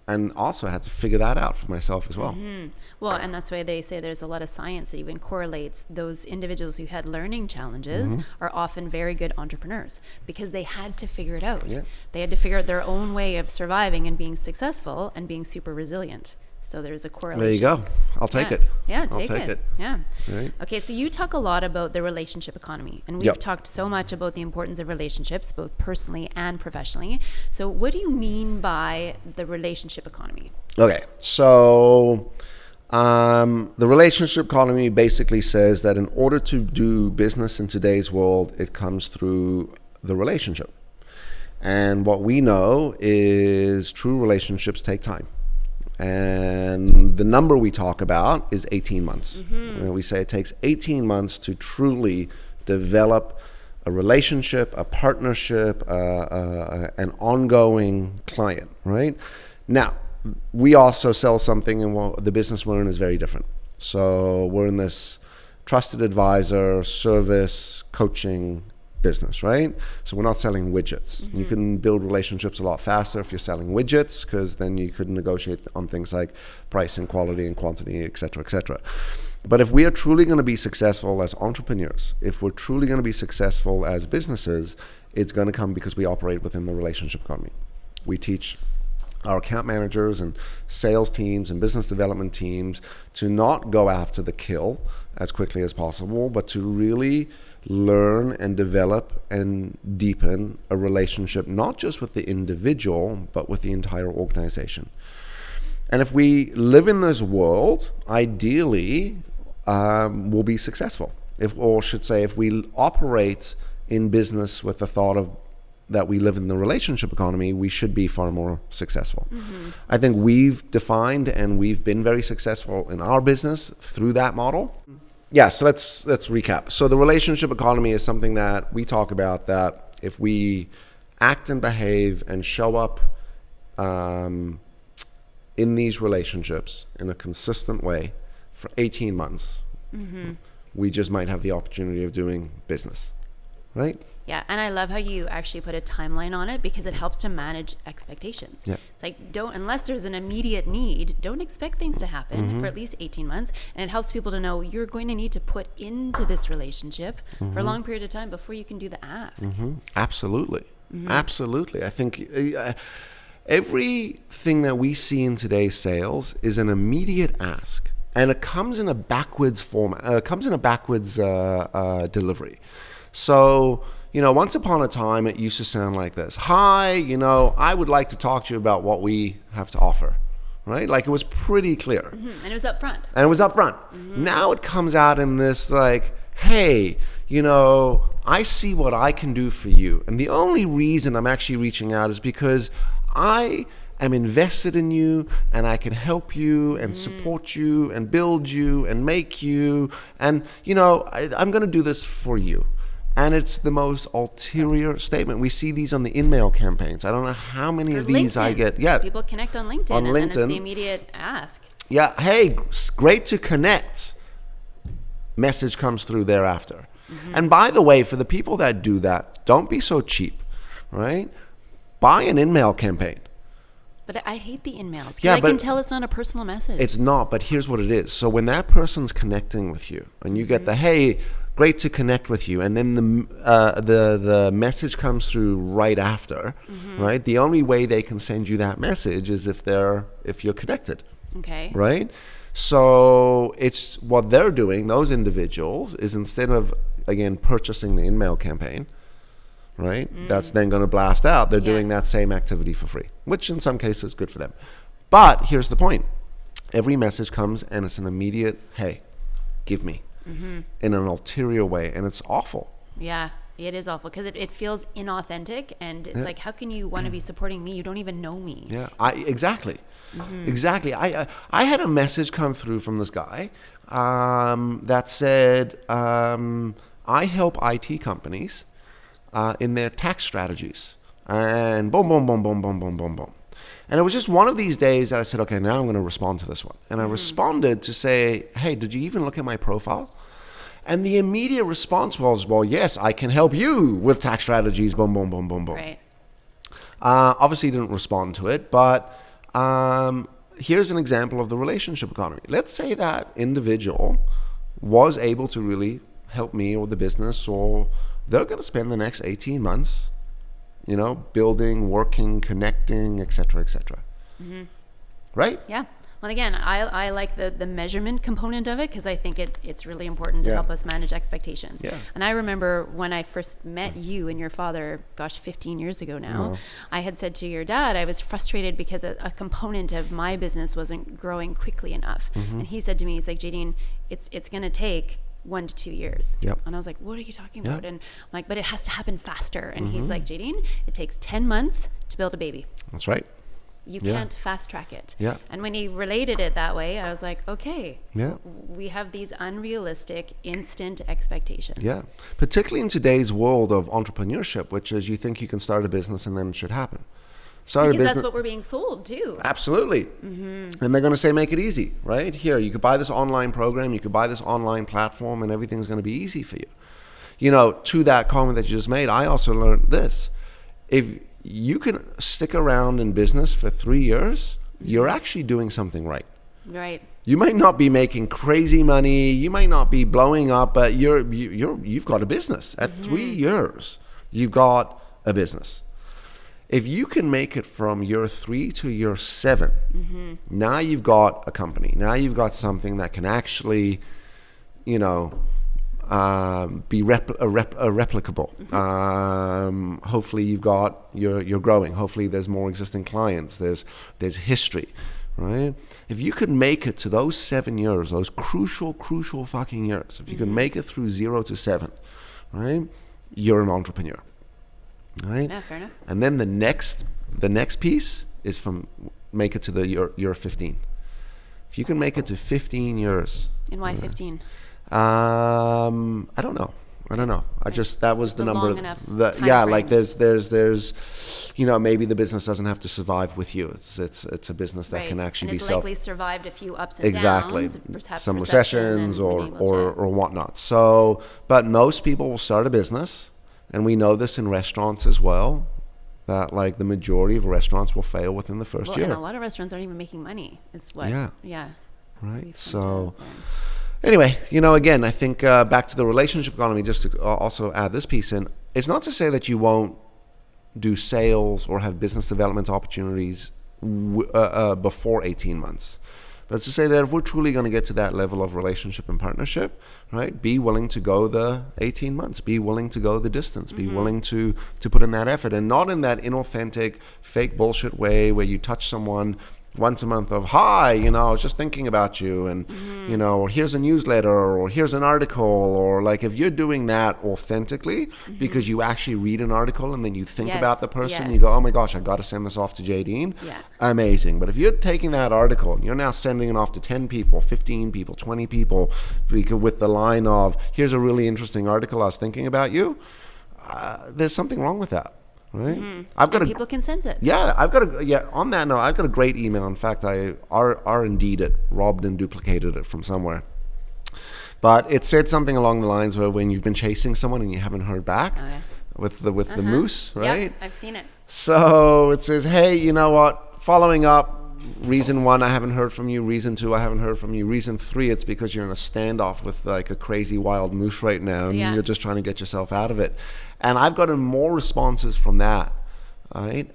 And also I had to figure that out for myself as well. Well, and that's why they say there's a lot of science that even correlates those individuals who had learning challenges are often very good entrepreneurs, because they had to figure it out. They had to figure out their own way of surviving and being successful and being super resilient. So there's a correlation. There you go. I'll take it. Yeah, I'll take it. Yeah. Right. Okay, so you talk a lot about the relationship economy, and we've talked so much about the importance of relationships, both personally and professionally. So what do you mean by the relationship economy? Okay, so the relationship economy basically says that in order to do business in today's world, it comes through the relationship. And what we know is true relationships take time. And the number we talk about is 18 months. We say it takes 18 months to truly develop a relationship, a partnership, an ongoing client, right? Now, we also sell something, and the business we're in is very different. So we're in this trusted advisor, service, coaching business, right? So we're not selling widgets. You can build relationships a lot faster if you're selling widgets, because then you could negotiate on things like price and quality and quantity, et cetera, et cetera. But if we are truly going to be successful as entrepreneurs, if we're truly going to be successful as businesses, it's going to come because we operate within the relationship economy. We teach our account managers and sales teams and business development teams to not go after the kill as quickly as possible, but to really learn and develop and deepen a relationship, not just with the individual, but with the entire organization. And if we live in this world, ideally, we'll be successful. If we operate in business with the thought of that we live in the relationship economy, we should be far more successful. I think we've defined and we've been very successful in our business through that model. Yeah, so let's recap. So the relationship economy is something that we talk about, that if we act and behave and show up in these relationships in a consistent way for 18 months, we just might have the opportunity of doing business, right? Yeah, and I love how you actually put a timeline on it, because it helps to manage expectations. Yeah. It's like, unless there's an immediate need, don't expect things to happen for at least 18 months. And it helps people to know you're going to need to put into this relationship for a long period of time before you can do the ask. Absolutely. Absolutely. I think everything that we see in today's sales is an immediate ask, and it comes in a backwards format. It comes in a backwards delivery. So, once upon a time, it used to sound like this. Hi, I would like to talk to you about what we have to offer, right? Like it was pretty clear. And it was up front. And it was up front. Now it comes out in this like, hey, you know, I see what I can do for you. And the only reason I'm actually reaching out is because I am invested in you and I can help you and support you and build you and make you. And, you know, I'm going to do this for you. And it's the most ulterior statement. We see these on the in-mail campaigns. I don't know how many of these LinkedIn. I get. Yeah. People connect on LinkedIn. On and then LinkedIn. it's the immediate ask. Yeah. Hey, great to connect. Message comes through thereafter. And by the way, for the people that do that, don't be so cheap, right? Buy an in-mail campaign. But I hate the in-mails. Because Yeah, I can but tell it's not a personal message. It's not, but here's what it is. So when that person's connecting with you and you get the, hey, great to connect with you, and then the message comes through right after, right? The only way they can send you that message is if you're connected. Okay. Right? So it's what they're doing, those individuals, is instead of, again, purchasing the in-mail campaign, right? That's then going to blast out. They're doing that same activity for free, which in some cases is good for them. But here's the point. Every message comes and it's an immediate, hey, give me, in an ulterior way. And it's awful. Yeah, it is awful because it feels inauthentic. And it's like, how can you want to be supporting me? You don't even know me. Yeah, exactly. Exactly. I had a message come through from this guy that said, I help IT companies in their tax strategies. And boom, boom, boom, boom, boom, boom, boom, boom. And it was just one of these days that I said, okay, now I'm going to respond to this one. And I responded to say, hey, did you even look at my profile? And the immediate response was, well, yes, I can help you with tax strategies, boom, boom, boom, boom, boom. Right. Obviously didn't respond to it, but here's an example of the relationship economy. Let's say that individual was able to really help me or the business, or they're going to spend the next 18 months, you know, building, working, connecting, et cetera, et cetera. Right? Yeah. Well, again, I like the measurement component of it because I think it's really important to help us manage expectations. Yeah. And I remember when I first met you and your father, 15 years ago now, I had said to your dad, I was frustrated because a component of my business wasn't growing quickly enough. And he said to me, he's like, Jadine, it's going to take 1 to 2 years. Yep. And I was like, what are you talking about? And I'm like, but it has to happen faster. And he's like, Jadine, it takes 10 months to build a baby. That's right. You can't fast track it. Yeah. And when he related it that way, I was like, okay, Yeah. we have these unrealistic instant expectations. Yeah. Particularly in today's world of entrepreneurship, which is you think you can start a business and then it should happen. Because that's what we're being sold too. Absolutely. And they're going to say, make it easy, right? Here, you could buy this online program, you could buy this online platform, and everything's going to be easy for you. You know, to that comment that you just made, I also learned this. If you can stick around in business for 3 years, you're actually doing something right. Right. You might not be making crazy money, you might not be blowing up, but you've got a business. At 3 years, you've got a business. If you can make it from year 3 to year 7, now you've got a company. Now you've got something that can actually, you know, be replicable. Hopefully you're growing. Hopefully there's more existing clients. There's history, right? If you could make it to those 7 years, those crucial fucking years, if you can make it through 0 to 7, right, you're an entrepreneur. Right? Yeah, fair enough. And then the next piece is from make it to the year 15. If you can make it to 15 years. And why 15? I don't know. That was the number. Long enough Yeah, frame. like there's, you know, maybe the business doesn't have to survive with you. It's a business that can actually and be it's likely survived a few ups and exactly downs, perhaps some recession recessions and or whatnot. So, but most people will start a business. And we know this in restaurants as well, that like the majority of restaurants will fail within the first year. And a lot of restaurants aren't even making money, is what. Yeah. Right. So anyway, you know, again, I think back to the relationship economy, just to also add this piece in, it's not to say that you won't do sales or have business development opportunities before 18 months. But it's to say that if we're truly going to get to that level of relationship and partnership, right, be willing to go the 18 months, be willing to go the distance, be willing to put in that effort, and not in that inauthentic, fake bullshit way where you touch someone once a month of, hi, I was just thinking about you, and or here's a newsletter, or here's an article, or like if you're doing that authentically because you actually read an article and then you think about the person, you go, oh my gosh, I got to send this off to Jadine. Amazing. But if you're taking that article and you're now sending it off to 10 people, 15 people, 20 people, with the line of, here's a really interesting article, I was thinking about you, there's something wrong with that. Right, I've got people can sense it. Yeah, on that note, I've got a great email. In fact, R&D'd it, robbed and duplicated it from somewhere. But it said something along the lines where when you've been chasing someone and you haven't heard back, with the moose, right? Yeah, I've seen it. So it says, hey, you know what? Following up. Reason 1, I haven't heard from you. Reason 2, I haven't heard from you. Reason 3, it's because you're in a standoff with like a crazy wild moose right now, and you're just trying to get yourself out of it. And I've gotten more responses from that, right,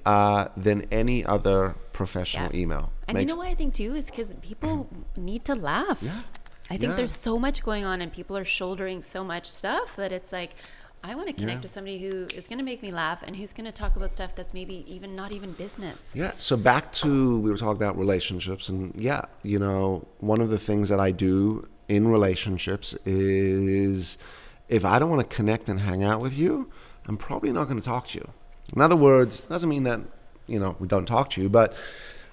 than any other professional email. And you know what I think too is because people need to laugh. Yeah. I think there's so much going on, and people are shouldering so much stuff that it's like, I want to connect with somebody who is going to make me laugh and who's going to talk about stuff that's maybe even not even business. Yeah. So back to, we were talking about relationships, and one of the things that I do in relationships is if I don't want to connect and hang out with you, I'm probably not going to talk to you. In other words, doesn't mean that, we don't talk to you, but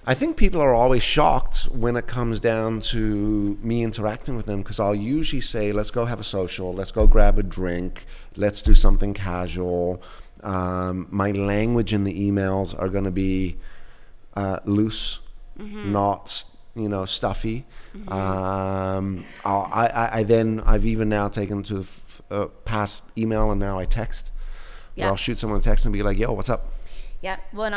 I think people are always shocked when it comes down to me interacting with them, because I'll usually say, let's go have a social, let's go grab a drink, let's do something casual. My language in the emails are going to be loose, not stuffy. I've even now taken to the past email, and now I text. I'll shoot someone a text and be like, yo, what's up? Yeah, well, and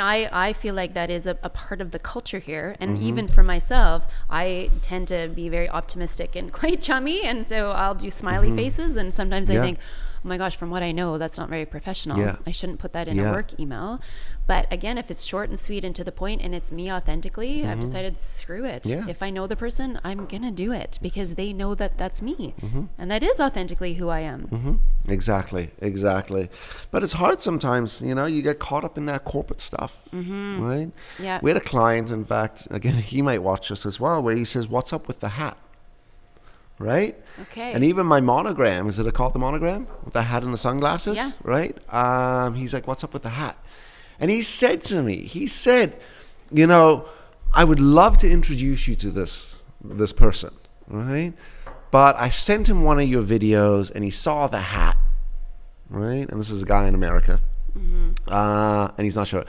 I feel like that is a part of the culture here, and even for myself, I tend to be very optimistic and quite chummy, and so I'll do smiley faces, and sometimes I think, oh my gosh, from what I know, that's not very professional. I shouldn't put that in a work email. But again, if it's short and sweet and to the point, and it's me authentically, I've decided, screw it. If I know the person, I'm gonna do it because they know that that's me, and that is authentically who I am. Exactly. But it's hard sometimes, you get caught up in that corporate stuff, right? Yeah. We had a client, in fact, again, he might watch this as well, where he says, what's up with the hat? Right? Okay. And even my monogram, is it called the monogram? With the hat and the sunglasses? Yeah. Right? He's like, what's up with the hat? And he said to me, I would love to introduce you to this person, right? But I sent him one of your videos and he saw the hat, right? And this is a guy in America. And he's not sure.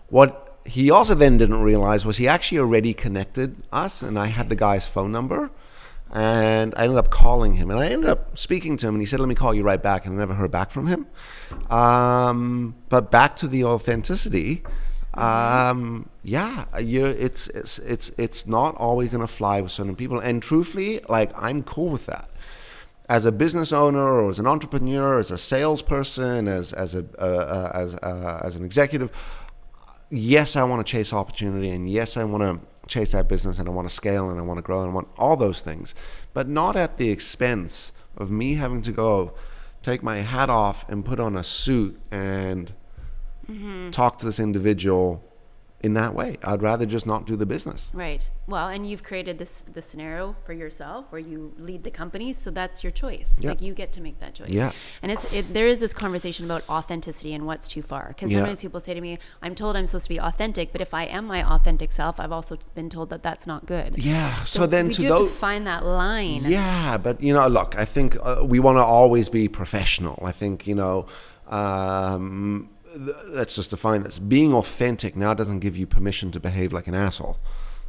What he also then didn't realize was he actually already connected us, and I had the guy's phone number. And I ended up calling him, and I ended up speaking to him, and he said, let me call you right back, and I never heard back from him. But back to the authenticity, it's not always going to fly with certain people. And truthfully, like, I'm cool with that. As a business owner, or as an entrepreneur, as a salesperson, as an executive, yes, I want to chase opportunity, and yes, I want to chase that business, and I want to scale, and I want to grow, and I want all those things, but not at the expense of me having to go take my hat off and put on a suit and talk to this individual in that way. I'd rather just not do the business. Right. Well, and you've created this scenario for yourself where you lead the company, so that's your choice. Like, you get to make that choice. Yeah. And there is this conversation about authenticity and what's too far. Because sometimes people say to me, I'm told I'm supposed to be authentic, but if I am my authentic self, I've also been told that that's not good. Yeah. So then we do have to find that line. Yeah, but look, I think we want to always be professional. I think let's just define this. Being authentic now doesn't give you permission to behave like an asshole.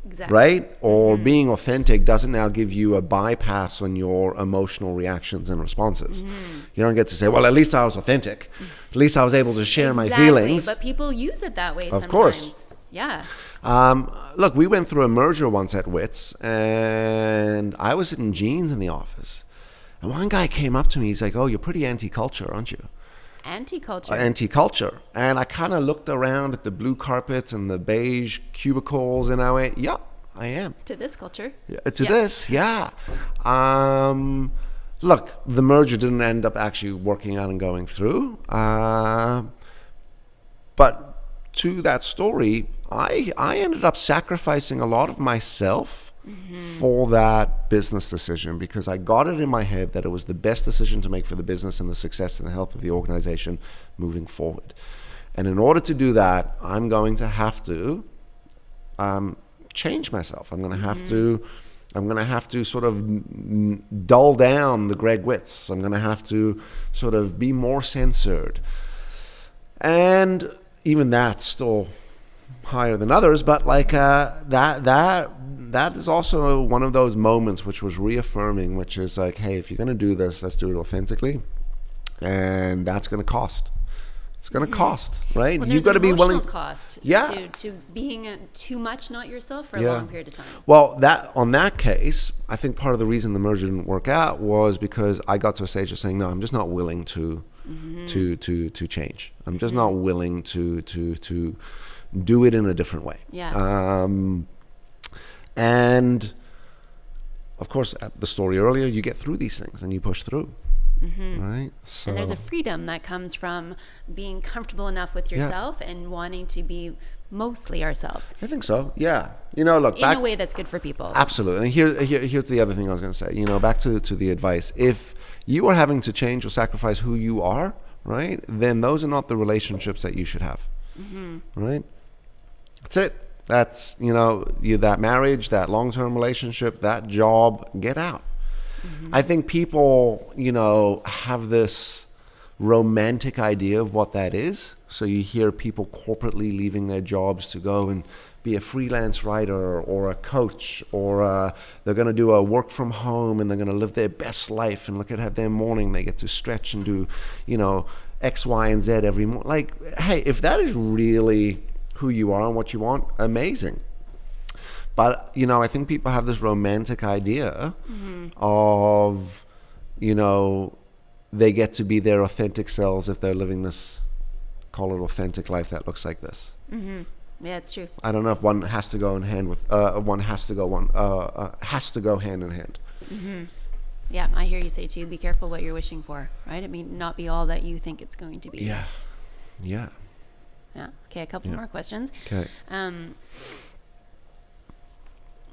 Exactly. Right? Or being authentic doesn't now give you a bypass on your emotional reactions and responses. You don't get to say, well, at least I was authentic. At least I was able to share my feelings. But people use it that way sometimes. Of course. Yeah. Look, we went through a merger once at Witz, and I was in jeans in the office. And one guy came up to me. He's like, oh, you're pretty anti-culture, aren't you? Anti-culture. And I kind of looked around at the blue carpets and the beige cubicles, and I went, yeah, I am. To this culture. Yeah, look, the merger didn't end up actually working out and going through. But to that story, I ended up sacrificing a lot of myself for that business decision, because I got it in my head that it was the best decision to make for the business and the success and the health of the organization moving forward. And in order to do that, I'm going to have to change myself. I'm going to have to sort of dull down the Greg Witz. I'm going to have to sort of be more censored. And even that's still higher than others, but like that is also one of those moments which was reaffirming, which is like, hey, if you're going to do this, let's do it authentically, and that's going to cost. It's going to cost, right? Well, You've got to be willing. Cost to being too much not yourself for a long period of time. Well, on that case, I think part of the reason the merger didn't work out was because I got to a stage of saying, no, I'm just not willing to change. I'm just not willing to do it in a different way. Yeah. And of course, the story earlier, you get through these things and you push through. Right? So, and there's a freedom that comes from being comfortable enough with yourself and wanting to be mostly ourselves. I think so. Yeah. Look, in a way that's good for people. Absolutely. And here's the other thing I was going to say. Back to the advice. If you are having to change or sacrifice who you are, right, then those are not the relationships that you should have. Right? That's it. That's, that marriage, that long-term relationship, that job, get out. I think people, have this romantic idea of what that is. So you hear people corporately leaving their jobs to go and be a freelance writer or a coach, or they're going to do a work from home and they're going to live their best life and look at their morning. They get to stretch and do, X, Y, and Z every morning. Like, hey, if that is really who you are and what you want, amazing. But, I think people have this romantic idea of, they get to be their authentic selves if they're living this, call it authentic life that looks like this. Yeah, it's true. I don't know if one has to go hand in hand. Yeah, I hear you say too, be careful what you're wishing for, right? I mean, not be all that you think it's going to be. Yeah. Okay, a couple more questions. Okay.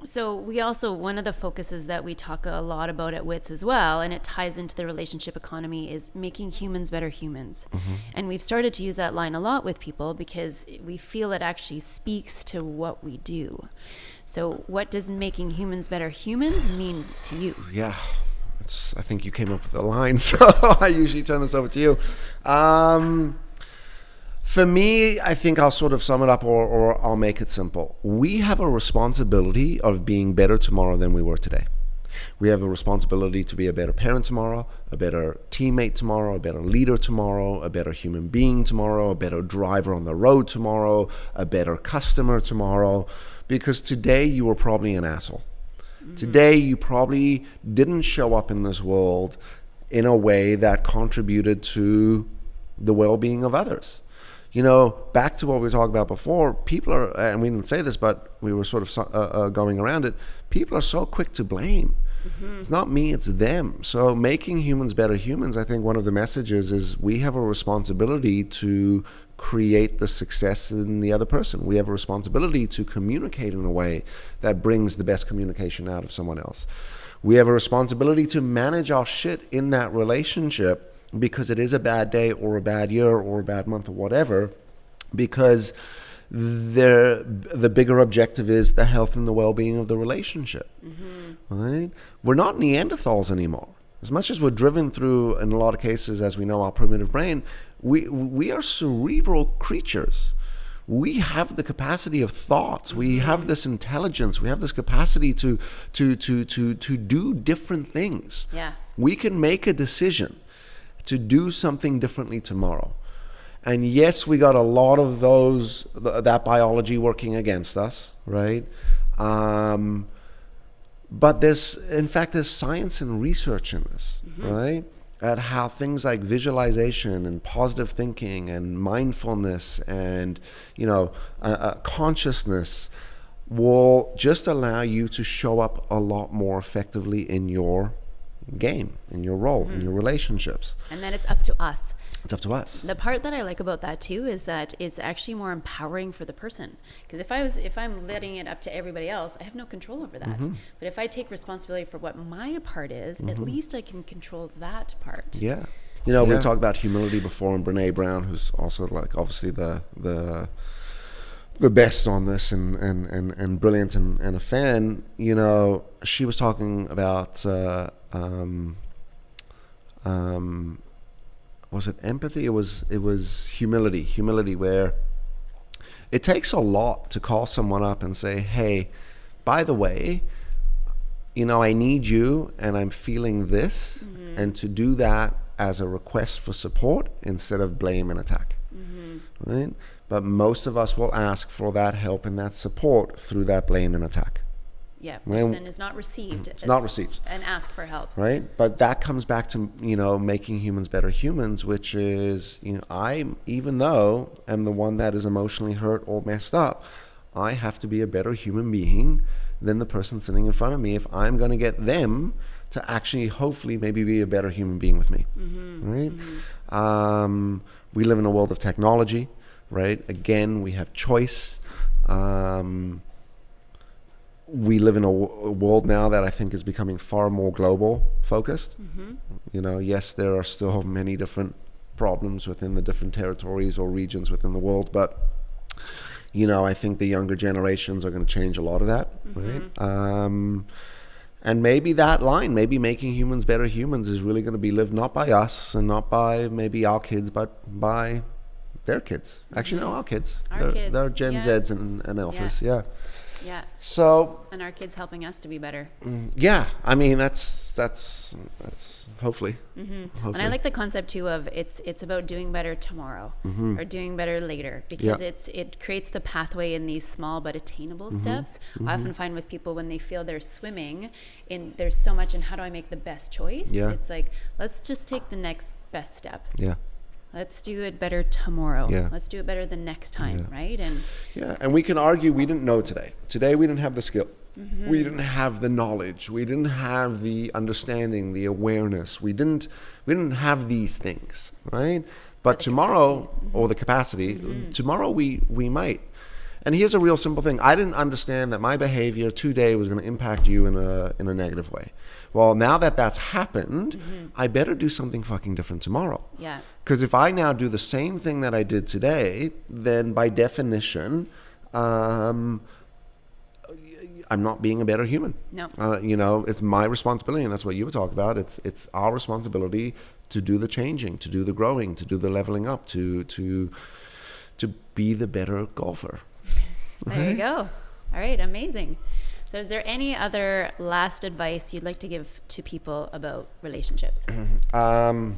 So we also, one of the focuses that we talk a lot about at Witz as well, and it ties into the relationship economy, is making humans better humans. And we've started to use that line a lot with people because we feel it actually speaks to what we do. So what does making humans better humans mean to you? Yeah, I think you came up with the line, so I usually turn this over to you. For me, I think I'll sort of sum it up, or I'll make it simple. We have a responsibility of being better tomorrow than we were today. We have a responsibility to be a better parent tomorrow, a better teammate tomorrow, a better leader tomorrow, a better human being tomorrow, a better driver on the road tomorrow, a better customer tomorrow. Because today you were probably an asshole. Today you probably didn't show up in this world in a way that contributed to the well-being of others. Back to what we were talking about before, people are, and we didn't say this, but we were sort of going around it, people are so quick to blame. It's not me, it's them. So making humans better humans, I think one of the messages is we have a responsibility to create the success in the other person. We have a responsibility to communicate in a way that brings the best communication out of someone else. We have a responsibility to manage our shit in that relationship, because it is a bad day or a bad year or a bad month or whatever, because the bigger objective is the health and the well-being of the relationship. Right? We're not Neanderthals anymore. As much as we're driven through, in a lot of cases, as we know, our primitive brain, we are cerebral creatures. We have the capacity of thoughts. We have this intelligence. We have this capacity to do different things. Yeah. We can make a decision to do something differently tomorrow. And yes, we got a lot of that biology working against us, right? But there's science and research in this, right? At how things like visualization and positive thinking and mindfulness and, consciousness will just allow you to show up a lot more effectively in your game, in your role, in your relationships. And then it's up to us It's up to us. The part that I like about that too is that it's actually more empowering for the person. Because if I'm letting it up to everybody else, I have no control over that. But if I take responsibility for what my part is, at least I can control that part. Yeah. You know, we talked about humility before, and Brene Brown, who's also like obviously the best on this and brilliant and a fan, you know, she was talking about was it empathy? It was humility, where it takes a lot to call someone up and say, hey, by the way, you know, I need you and I'm feeling this, and to do that as a request for support instead of blame and attack, right? But most of us will ask for that help and that support through that blame and attack. Yeah, which then is not received. It's not received. And ask for help. Right? But that comes back to, you know, making humans better humans, which is, you know, even though I'm the one that is emotionally hurt or messed up, I have to be a better human being than the person sitting in front of me if I'm going to get them to actually hopefully maybe be a better human being with me. Right? We live in a world of technology, right? Again, we have choice. We live in a world now that I think is becoming far more global focused. You know, yes, there are still many different problems within the different territories or regions within the world, but, you know, I think the younger generations are going to change a lot of that, right? And maybe that line, maybe making humans better humans, is really going to be lived not by us and not by maybe our kids, but by their kids. Actually, no, our kids. They're Gen Zs and Alphas, Yeah. So, and our kids helping us to be better. Yeah, I mean that's hopefully. Hopefully. And I like the concept too of it's about doing better tomorrow or doing better later, because it creates the pathway in these small but attainable steps. I often find with people when they feel they're swimming in, there's so much in how do I make the best choice. It's like, let's just take the next best step. Let's do it better tomorrow. Let's do it better the next time, right? And we can argue we didn't know today. Today we didn't have the skill. We didn't have the knowledge. We didn't have the understanding, the awareness. We didn't have these things, right? But tomorrow, or the capacity, tomorrow we might. And here's a real simple thing. I didn't understand that my behavior today was going to impact you in a negative way. Well, now that that's happened, I better do something fucking different tomorrow. Because if I now do the same thing that I did today, then by definition, I'm not being a better human. No. You know, it's my responsibility, and that's what you were talking about. It's our responsibility to do the changing, to do the growing, to do the leveling up, to be the better golfer. There you go. All right, amazing. So is there any other last advice you'd like to give to people about relationships? I don't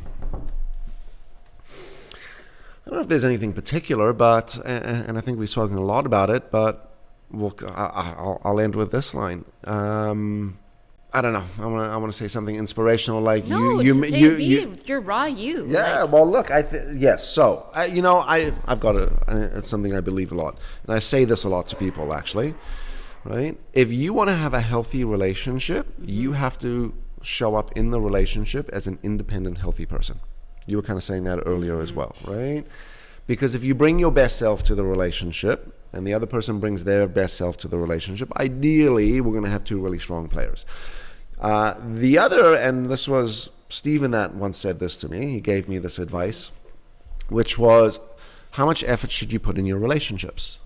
know if there's anything particular, but, and I think we've spoken a lot about it, but I'll end with this line. I don't know. I want to say something inspirational, like you're raw you. Yeah. Like. Well, look. Yes. So I've got it's something I believe a lot, and I say this a lot to people actually. Right. If you want to have a healthy relationship, you have to show up in the relationship as an independent, healthy person. You were kind of saying that earlier as well, right? Because if you bring your best self to the relationship and the other person brings their best self to the relationship, ideally we're going to have two really strong players. The other, and this was Stephen that once said this to me, he gave me this advice, which was, how much effort should you put in your relationships?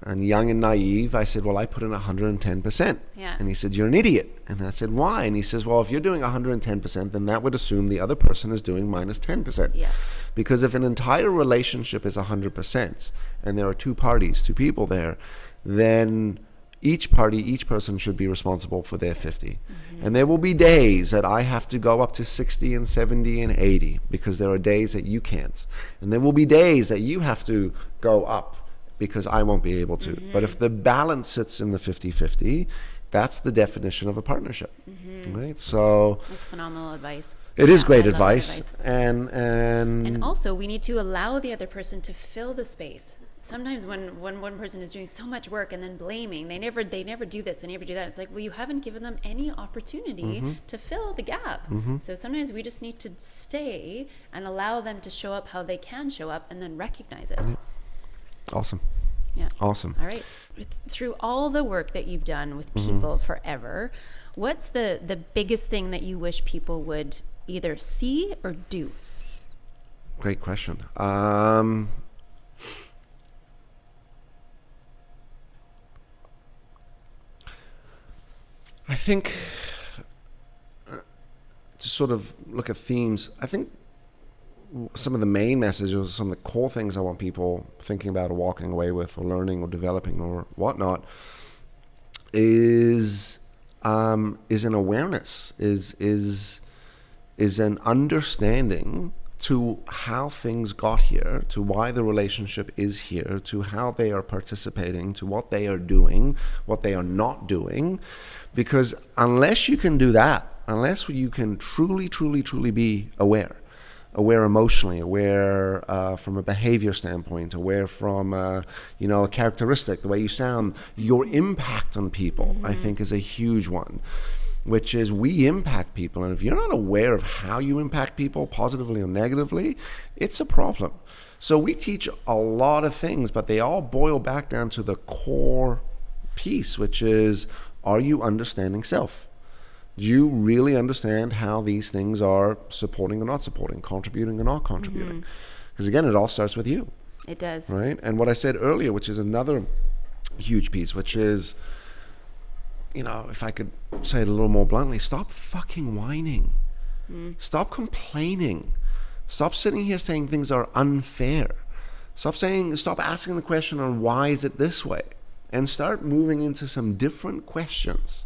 And young and naive, I said, well, I put in 110%. Yeah. And he said, you're an idiot. And I said, why? And he says, well, if you're doing 110%, then that would assume the other person is doing minus 10%. Yeah. Because if an entire relationship is 100% and there are two people there, then each person should be responsible for their 50. And there will be days that I have to go up to 60 and 70 and 80 because there are days that you can't. And there will be days that you have to go up because I won't be able to. But if the balance sits in the 50-50, that's the definition of a partnership. Right? So that's phenomenal advice. It is great advice. And also we need to allow the other person to fill the space. Sometimes when one person is doing so much work and then blaming, they never do this, they never do that. It's like, well, you haven't given them any opportunity to fill the gap. So sometimes we just need to stay and allow them to show up how they can show up, and then recognize it. Awesome. Yeah. Awesome. All right. Through all the work that you've done with people forever, what's the biggest thing that you wish people would either see or do? Great question. I think to sort of look at themes, I think some of the main messages, some of the core things I want people thinking about or walking away with or learning or developing or whatnot is an awareness, is an understanding to how things got here, to why the relationship is here, to how they are participating, to what they are doing, what they are not doing. Because unless you can do that, unless you can truly be aware emotionally, aware from a behavior standpoint, aware from a characteristic, the way you sound, your impact on people, I think is a huge one. Which is, we impact people, and if you're not aware of how you impact people, positively or negatively, it's a problem. So we teach a lot of things, but they all boil back down to the core piece, which is, are you understanding self? Do you really understand how these things are supporting or not supporting, contributing or not contributing? Because again, it all starts with you. It does. Right? And what I said earlier, which is another huge piece, which is, if I could say it a little more bluntly, stop fucking whining. Stop complaining. Stop sitting here saying things are unfair. Stop asking the question on why is it this way, and start moving into some different questions.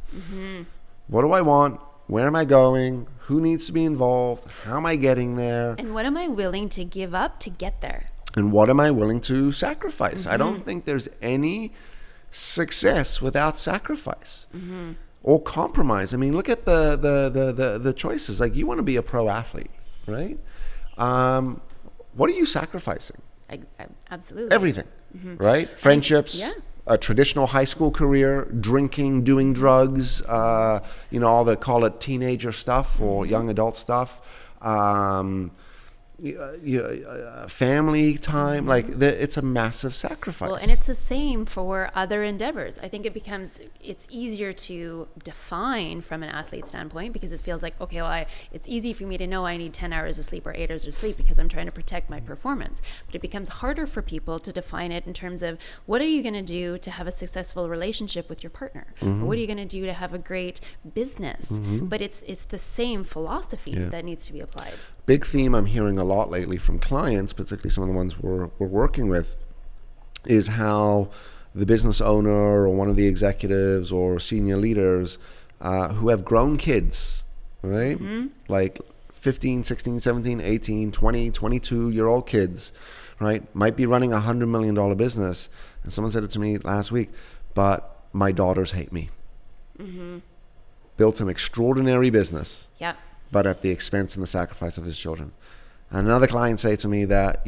What do I want? Where am I going? Who needs to be involved? How am I getting there? And what am I willing to give up to get there? And what am I willing to sacrifice? I don't think there's any success without sacrifice or compromise. I mean, look at the choices. Like, you want to be a pro athlete, right? What are you sacrificing? Absolutely. Everything, right? Friendships, a traditional high school career, drinking, doing drugs, all the, call it teenager stuff or young adult stuff. Family time, like it's a massive sacrifice. Well, and it's the same for other endeavors. I think it's easier to define from an athlete standpoint, because it feels like, okay, well, it's easy for me to know I need 10 hours of sleep or 8 hours of sleep because I'm trying to protect my performance. But it becomes harder for people to define it in terms of, what are you going to do to have a successful relationship with your partner? Or what are you going to do to have a great business? But it's the same philosophy that needs to be applied. Big theme I'm hearing a lot lately from clients, particularly some of the ones we're working with, is how the business owner or one of the executives or senior leaders who have grown kids, right? Like 15, 16, 17, 18, 20, 22-year-old kids, right? Might be running a $100 million business. And someone said it to me last week, but my daughters hate me. Built an extraordinary business. Yeah. But at the expense and the sacrifice of his children. And another client say to me that,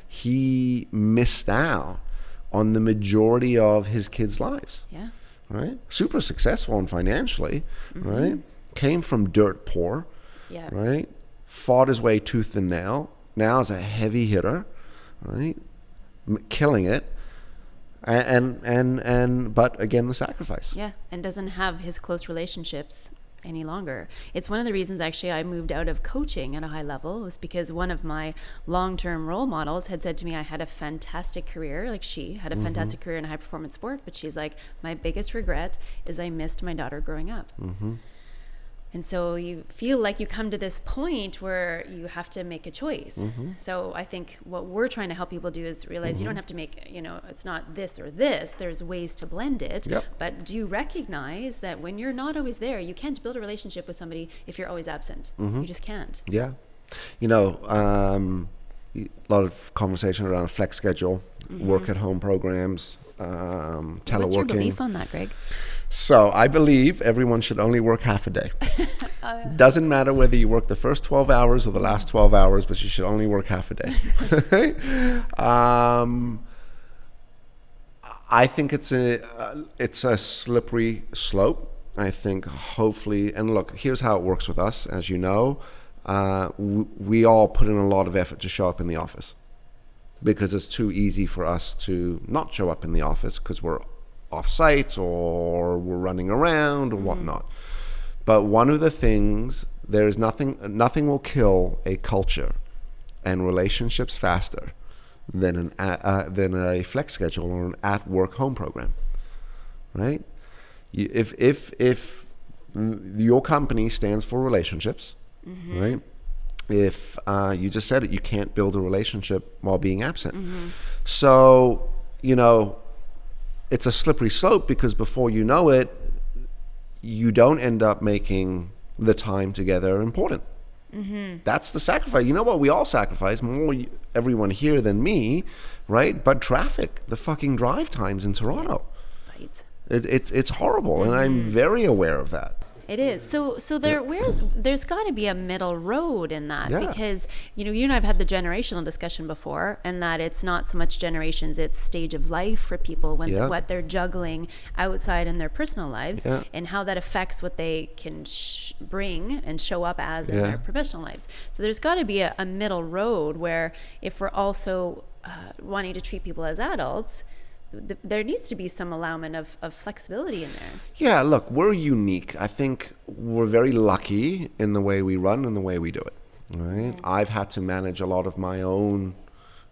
he missed out on the majority of his kids' lives. Yeah. Right? Super successful and financially, right? Came from dirt poor, right? Fought his way tooth and nail. Now is a heavy hitter, right? Killing it. And but again, the sacrifice. Yeah. And doesn't have his close relationships any longer. It's one of the reasons actually I moved out of coaching at a high level, was because one of my long-term role models had said to me, I had a fantastic career, like she had a fantastic career in high performance sport, but she's like, my biggest regret is I missed my daughter growing up. And so you feel like you come to this point where you have to make a choice. So I think what we're trying to help people do is realize you don't have to make, it's not this or this. There's ways to blend it. But do recognize that when you're not always there, you can't build a relationship with somebody if you're always absent. You just can't. Yeah. A lot of conversation around flex schedule, work at home programs, teleworking. What's your belief on that, Greg? So I believe everyone should only work half a day. Doesn't matter whether you work the first 12 hours or the last 12 hours, but you should only work half a day. I think it's a slippery slope. I think hopefully, and look, here's how it works with us. As you know, we all put in a lot of effort to show up in the office because it's too easy for us to not show up in the office because we're off site or we're running around or whatnot. But one of the things, there is nothing will kill a culture and relationships faster than a flex schedule or an at-work home program, right? If your company stands for relationships, right? If you just said it, you can't build a relationship while being absent. So, it's a slippery slope because before you know it, you don't end up making the time together important. That's the sacrifice. You know what we all sacrifice, more everyone here than me, right? But traffic, the fucking drive times in Toronto. Right. It's horrible, and I'm very aware of that. It is. So there's got to be a middle road in that, because you and I've had the generational discussion before, and that it's not so much generations, it's stage of life for people when what they're juggling outside in their personal lives, and how that affects what they can bring and show up as in their professional lives. So there's got to be a middle road where if we're also wanting to treat people as adults, there needs to be some allowment of flexibility in there. Yeah, look, we're unique. I think we're very lucky in the way we run and the way we do it, right? I've had to manage a lot of my own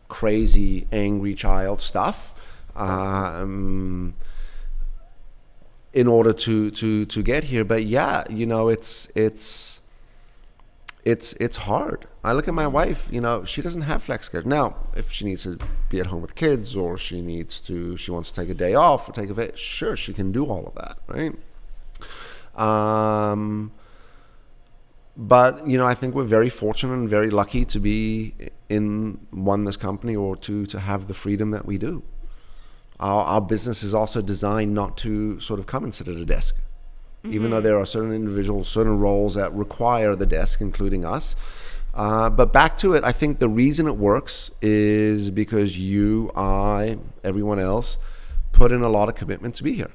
crazy, angry child stuff in order to get here. But it's hard. I look at my wife, she doesn't have flex schedule. Now, if she needs to be at home with kids or she wants to take a day off or take a vacation, sure, she can do all of that, right? But, I think we're very fortunate and very lucky to be in this company, or to have the freedom that we do. Our business is also designed not to sort of come and sit at a desk. Even though there are certain individuals, certain roles that require the desk, including us. But back to it, I think the reason it works is because you, I, everyone else put in a lot of commitment to be here,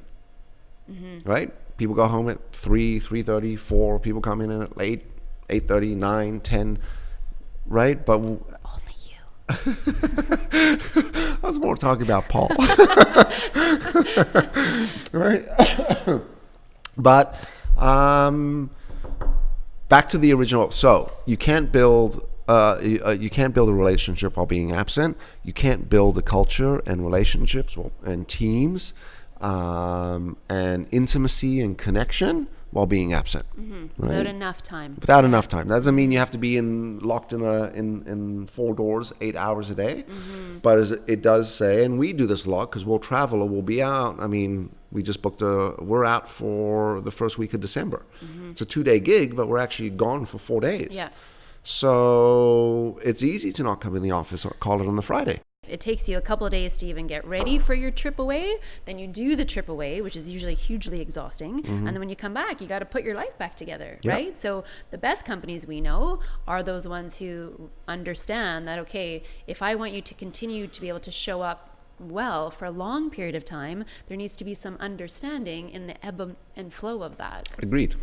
right? People go home at 3, 3:30, 4. People come in at 8, 8:30, 9, 10, right? But only you. I was more talking about Paul, right? But back to the original. So you can't build a relationship while being absent. You can't build a culture and relationships and teams and intimacy and connection while being absent. Right? Without enough time. Without enough time. That doesn't mean you have to be locked in 4 doors 8 hours a day. But as it does say, and we do this a lot because we'll travel or we'll be out. I mean, we just we're out for the first week of December. It's a 2-day gig, but we're actually gone for 4 days. Yeah. So it's easy to not come in the office or call it on the Friday. It takes you a couple of days to even get ready for your trip away. Then you do the trip away, which is usually hugely exhausting. And then when you come back, you got to put your life back together, right? So the best companies we know are those ones who understand that, okay, if I want you to continue to be able to show up well for a long period of time, there needs to be some understanding in the ebb and flow of that. Agreed,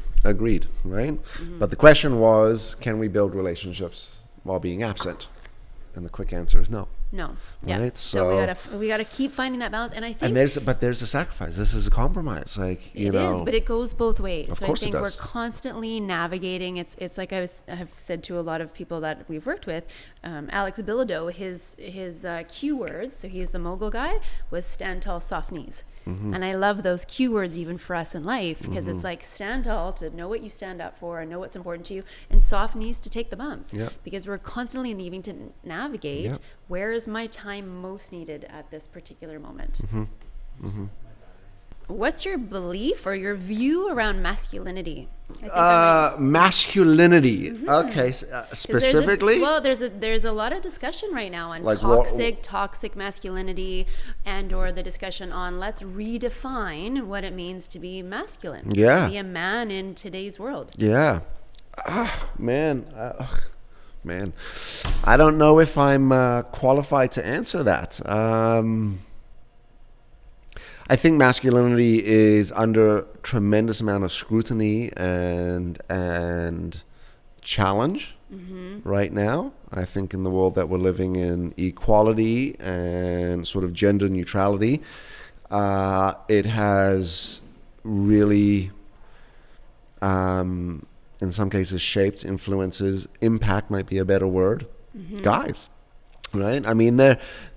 right? But the question was, can we build relationships while being absent? And the quick answer is no. No. Right? Yeah. So we gotta keep finding that balance. And I think there's a sacrifice. This is a compromise. Like it is, but it goes both ways. Of so course I think it we're does. constantly navigating. It's like I have said to a lot of people that we've worked with. Alex Bilodeau, his keywords, so he's the mogul guy, was stand tall, soft knees. And I love those keywords even for us in life, because it's like stand tall to know what you stand up for and know what's important to you, and soft knees to take the bumps. Because we're constantly needing to navigate where is my time most needed at this particular moment. What's your belief or your view around masculinity? Masculinity. Okay, specifically. There's a lot of discussion right now on Like toxic masculinity, and/or the discussion on let's redefine what it means to be masculine. Yeah. To be a man in today's world. Yeah. Man. Man, I don't know if I'm qualified to answer that. I think masculinity is under tremendous amount of scrutiny and challenge right now. I think in the world that we're living in, equality and sort of gender neutrality, it has really, in some cases, shaped, influences, impact might be a better word, guys. Right? I mean,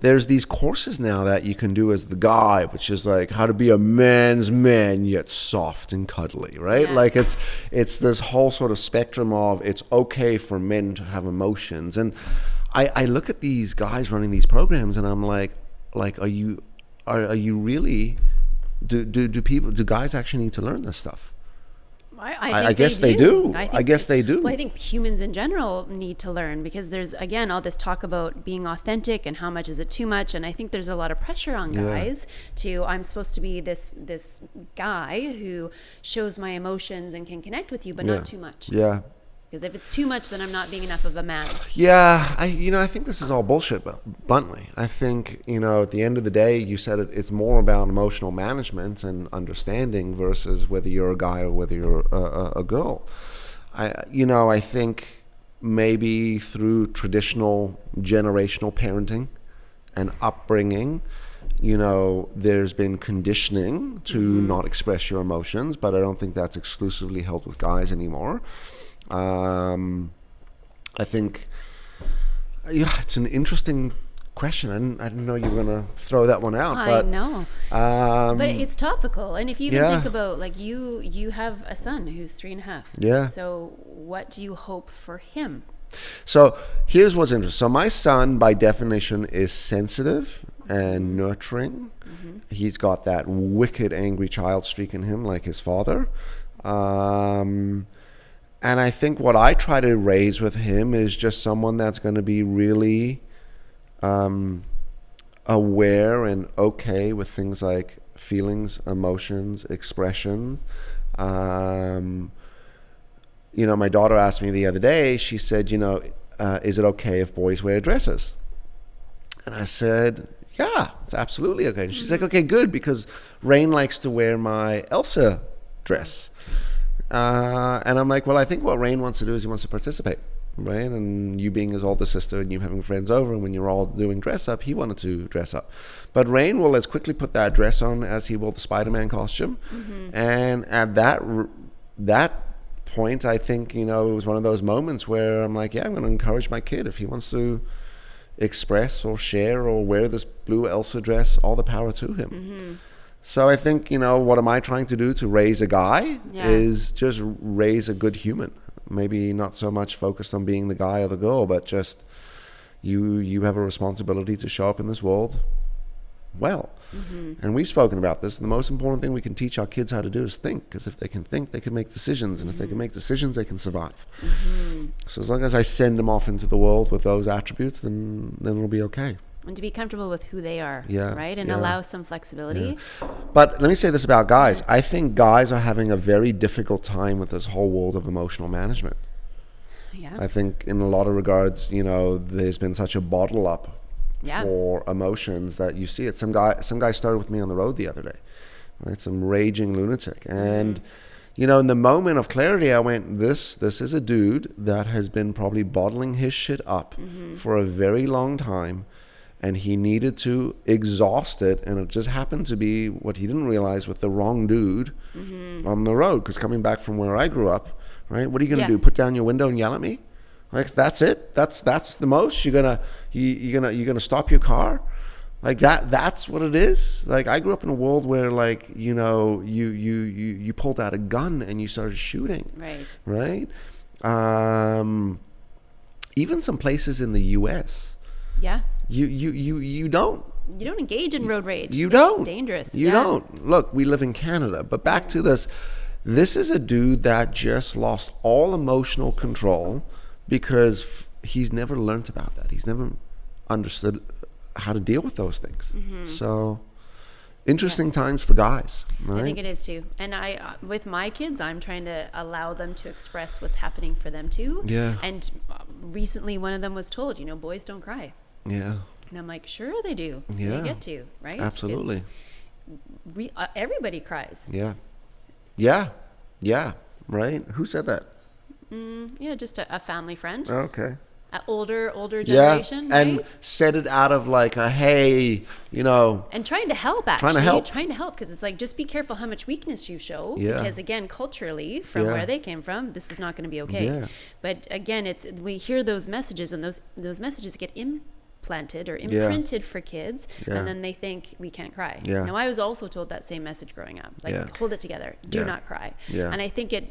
there's these courses now that you can do as the guy, which is like how to be a man's man yet soft and cuddly, right? Yeah. Like it's this whole sort of spectrum of it's okay for men to have emotions. And I look at these guys running these programs and I'm like are you really do guys actually need to learn this stuff? I guess they do. I guess they do. Well, I think humans in general need to learn, because there's, again, all this talk about being authentic and how much is it too much. And I think there's a lot of pressure on guys I'm supposed to be this guy who shows my emotions and can connect with you, but not too much. Yeah. Because if it's too much, then I'm not being enough of a man. Yeah, I think this is all bullshit, bluntly. I think, at the end of the day, you said it's more about emotional management and understanding versus whether you're a guy or whether you're a girl. I think maybe through traditional generational parenting and upbringing, there's been conditioning to not express your emotions, but I don't think that's exclusively held with guys anymore. I think, it's an interesting question. I didn't know you were going to throw that one out. I know. But it's topical. And if you even think about, like, you have a son who's 3.5. Yeah. So what do you hope for him? So here's what's interesting. So my son, by definition, is sensitive and nurturing. He's got that wicked, angry child streak in him, like his father. And I think what I try to raise with him is just someone that's going to be really aware and okay with things like feelings, emotions, expressions. My daughter asked me the other day, she said, is it okay if boys wear dresses? And I said, yeah, it's absolutely okay. And she's like, okay, good, because Rain likes to wear my Elsa dress. And I'm like, well, I think what Rain wants to do is he wants to participate, right? And you being his older sister and you having friends over, and when you're all doing dress up, he wanted to dress up. But Rain will as quickly put that dress on as he will the Spider-Man costume. And at that point, I think, it was one of those moments where I'm like, yeah, I'm going to encourage my kid. If he wants to express or share or wear this blue Elsa dress, all the power to him. So I think, what am I trying to do to raise a guy is just raise a good human. Maybe not so much focused on being the guy or the girl, but just you have a responsibility to show up in this world well. And we've spoken about this. The most important thing we can teach our kids how to do is think, because if they can think, they can make decisions. And if they can make decisions, they can survive. So as long as I send them off into the world with those attributes, then it'll be okay. And to be comfortable with who they are, right? And allow some flexibility. But let me say this about guys. I think guys are having a very difficult time with this whole world of emotional management. I think in a lot of regards, there's been such a bottle up for emotions that you see it. Some guy started with me on the road the other day, right? Some raging lunatic. And, in the moment of clarity, I went, this is a dude that has been probably bottling his shit up for a very long time. And he needed to exhaust it, and it just happened to be what he didn't realize with the wrong dude on the road. Because coming back from where I grew up, right? What are you gonna do? Put down your window and yell at me? Like, that's it? That's the most? You're gonna stop your car? Like that's what it is. Like, I grew up in a world where, like, you pulled out a gun and you started shooting. Right? Even some places in the US. You don't engage in road rage. You don't. It's dangerous. You don't. Look, we live in Canada, but back to this This is a dude that just lost all emotional control because he's never learned about that. He's never understood how to deal with those things. So interesting times for guys, right? I think it is too. And I, with my kids, I'm trying to allow them to express what's happening for them too. Yeah. And recently one of them was told, boys don't cry. Yeah. And I'm like, sure they do. Yeah. They get to, right? Absolutely. Everybody cries. Yeah. Yeah. Yeah. Right? Who said that? Yeah, just a family friend. Okay. An older generation, right? And said it out of like a, hey, and trying to help, actually. Trying to help, because it's like, just be careful how much weakness you show. Yeah. Because again, culturally, from where they came from, this is not going to be okay. Yeah. But again, we hear those messages, and those messages get implanted or imprinted for kids, and then they think we can't cry. Yeah. Now, I was also told that same message growing up, like, hold it together, do not cry. Yeah. And I think it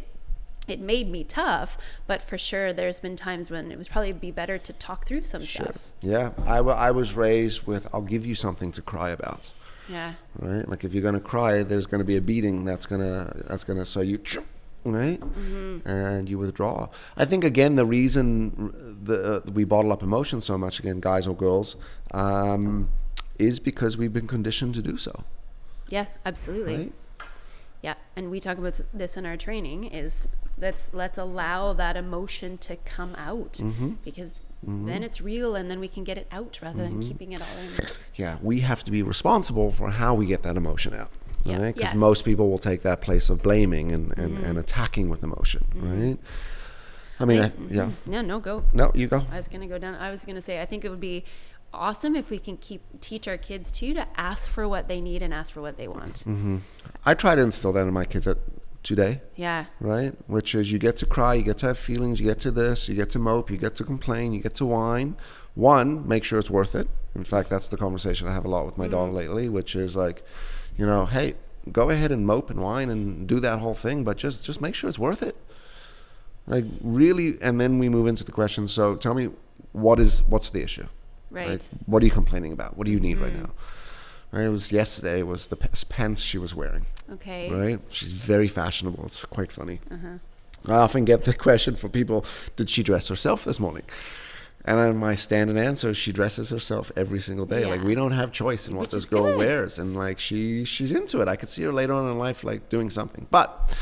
made me tough, but for sure there's been times when it was probably be better to talk through some stuff. Yeah. I was raised with, I'll give you something to cry about. Yeah. Right? Like if you're going to cry, there's going to be a beating that's going to, so you, right? And you withdraw. I think, again, the reason we bottle up emotions so much, again, guys or girls, is because we've been conditioned to do so. Yeah, absolutely. Right? Yeah. And we talk about this in our training is let's allow that emotion to come out, because then it's real, and then we can get it out rather than keeping it all in. Yeah, we have to be responsible for how we get that emotion out, right? Because Yes. most people will take that place of blaming and attacking with emotion, right? I mean, No, go. No, you go. I was going to go down. I was going to say, I think it would be awesome if we can teach our kids too to ask for what they need and ask for what they want. I try to instill that in my kids today. Yeah. Right? Which is, you get to cry, you get to have feelings, you get to this, you get to mope, you get to complain, you get to whine. One, make sure it's worth it. In fact, that's the conversation I have a lot with my daughter lately, which is like, hey, go ahead and mope and whine and do that whole thing, but just make sure it's worth it. Like, really. And then we move into the question. So tell me, what's the issue? Right. Like, what are you complaining about? What do you need right now? Right? It was yesterday. It was the pants she was wearing. Okay. Right? She's very fashionable. It's quite funny. I often get the question from people, did she dress herself this morning? And then my standard answer is, she dresses herself every single day. Yeah. Like, we don't have choice in what this girl wears. And like, she's into it. I could see her later on in life, like, doing something. But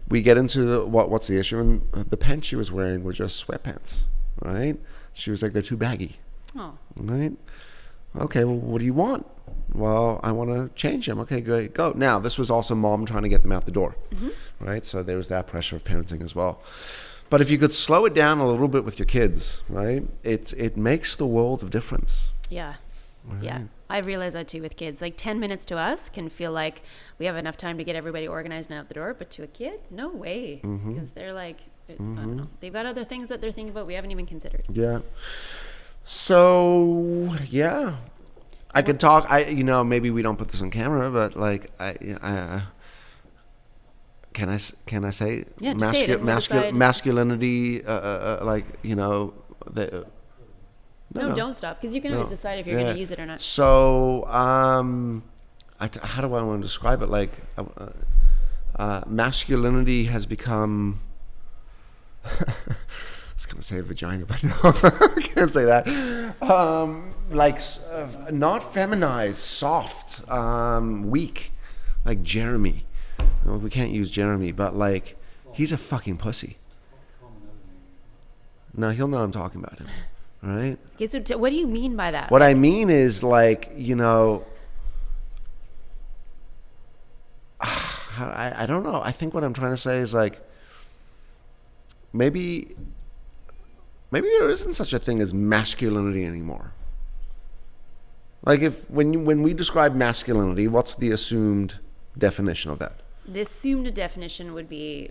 we get into what's the issue. And the pants she was wearing were just sweatpants. Right? She was like, they're too baggy. Oh. Right? Okay, well, what do you want? Well, I want to change them. Okay, great, go. Now, this was also mom trying to get them out the door, right? So there was that pressure of parenting as well. But if you could slow it down a little bit with your kids, right? It makes the world of difference. Yeah. Right. Yeah. I realize that too with kids. Like 10 minutes to us can feel like we have enough time to get everybody organized and out the door, but to a kid, no way. Because they're like, I don't know. They've got other things that they're thinking about we haven't even considered. Yeah. So, yeah. I could talk, maybe we don't put this on camera, but like, can I say, yeah, just say it. Masculinity, No, don't stop, because you can always decide if you're going to use it or not. So, how do I want to describe it? Like, masculinity has become, I was going to say vagina, but no, I can't say that. Not feminized, soft, weak, like Jeremy. Well, we can't use Jeremy, but like, he's a fucking pussy. No, he'll know I'm talking about him, right? Okay, so what do you mean by that? What I mean is, like, I don't know. I think what I'm trying to say is, like, maybe there isn't such a thing as masculinity anymore. Like, when we describe masculinity, what's the assumed definition of that? The assumed definition would be,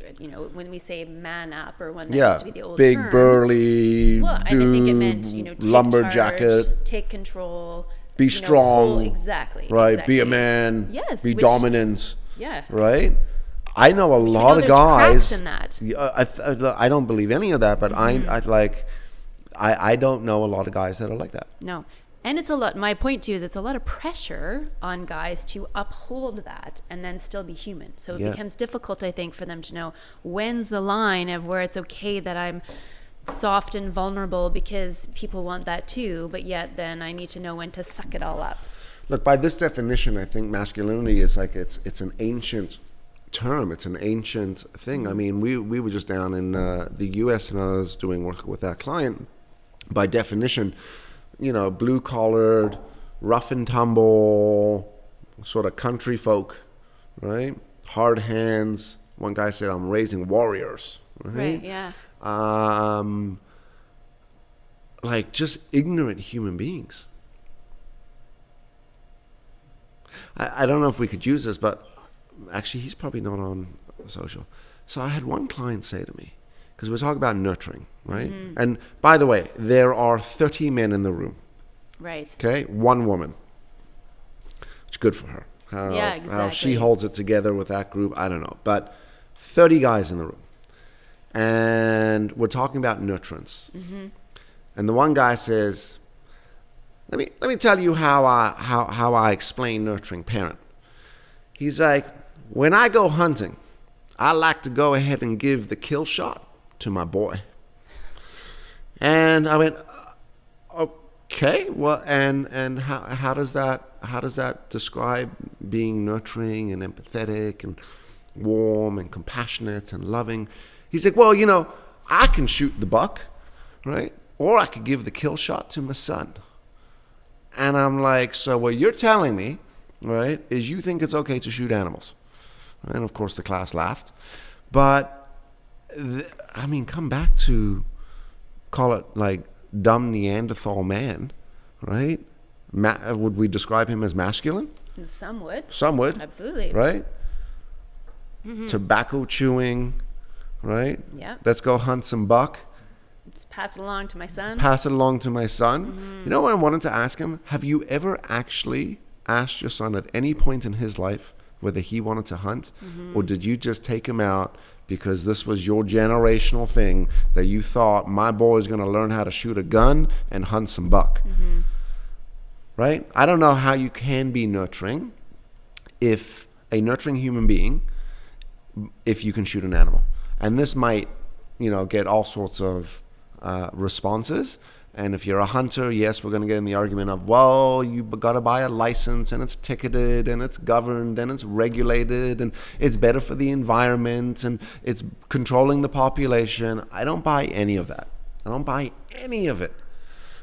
when we say man up, or when that used to be the old big, term. Burly, well, dude, I think it meant, take lumberjacket, charge, take control, be strong, exactly, be a man, yes, be dominant, yeah, right. I know a lot of guys. Cracks in that. I don't believe any of that, but I don't know a lot of guys that are like that. No. And it's a lot, my point too is it's a lot of pressure on guys to uphold that and then still be human. So it becomes difficult, I think, for them to know when's the line of where it's okay that I'm soft and vulnerable because people want that too, but yet then I need to know when to suck it all up. Look, by this definition, I think masculinity is like it's an ancient term. It's an ancient thing. I mean, we were just down in the US and I was doing work with that client. By definition, you know, blue-collared, rough and tumble, sort of country folk, right? Hard hands. One guy said, I'm raising warriors, right? Right, yeah. Like just ignorant human beings. I don't know if we could use this, but actually he's probably not on social. So I had one client say to me, because we're talking about nurturing, right? Mm-hmm. And by the way, there are 30 men in the room. Right. Okay? One woman. It's good for her. How she holds it together with that group, I don't know. But 30 guys in the room. And we're talking about nurturance. Mm-hmm. And the one guy says, let me tell you how I explain nurturing parent. He's like, when I go hunting, I like to go ahead and give the kill shot to my boy. And I went, okay, well, and how does that describe being nurturing and empathetic and warm and compassionate and loving? He's like, well, you know, I can shoot the buck, right? Or I could give the kill shot to my son. And I'm like, so what you're telling me, right, is you think it's okay to shoot animals. And of course the class laughed. But I mean, come back to, call it like dumb Neanderthal man, right? Would we describe him as masculine? Some would. Some would. Absolutely. Right? Mm-hmm. Tobacco chewing, right? Yeah. Let's go hunt some buck. Just pass it along to my son. Pass it along to my son. Mm-hmm. You know what I wanted to ask him? Have you ever actually asked your son at any point in his life whether he wanted to hunt? Mm-hmm. Or did you just take him out because this was your generational thing that you thought my boy is going to learn how to shoot a gun and hunt some buck? Mm-hmm. Right? I don't know how you can be nurturing if a nurturing human being, if you can shoot an animal. And this might, you know, get all sorts of responses. And if you're a hunter, yes, we're going to get in the argument of, well, you got to buy a license and it's ticketed and it's governed and it's regulated and it's better for the environment and it's controlling the population. I don't buy any of that. I don't buy any of it.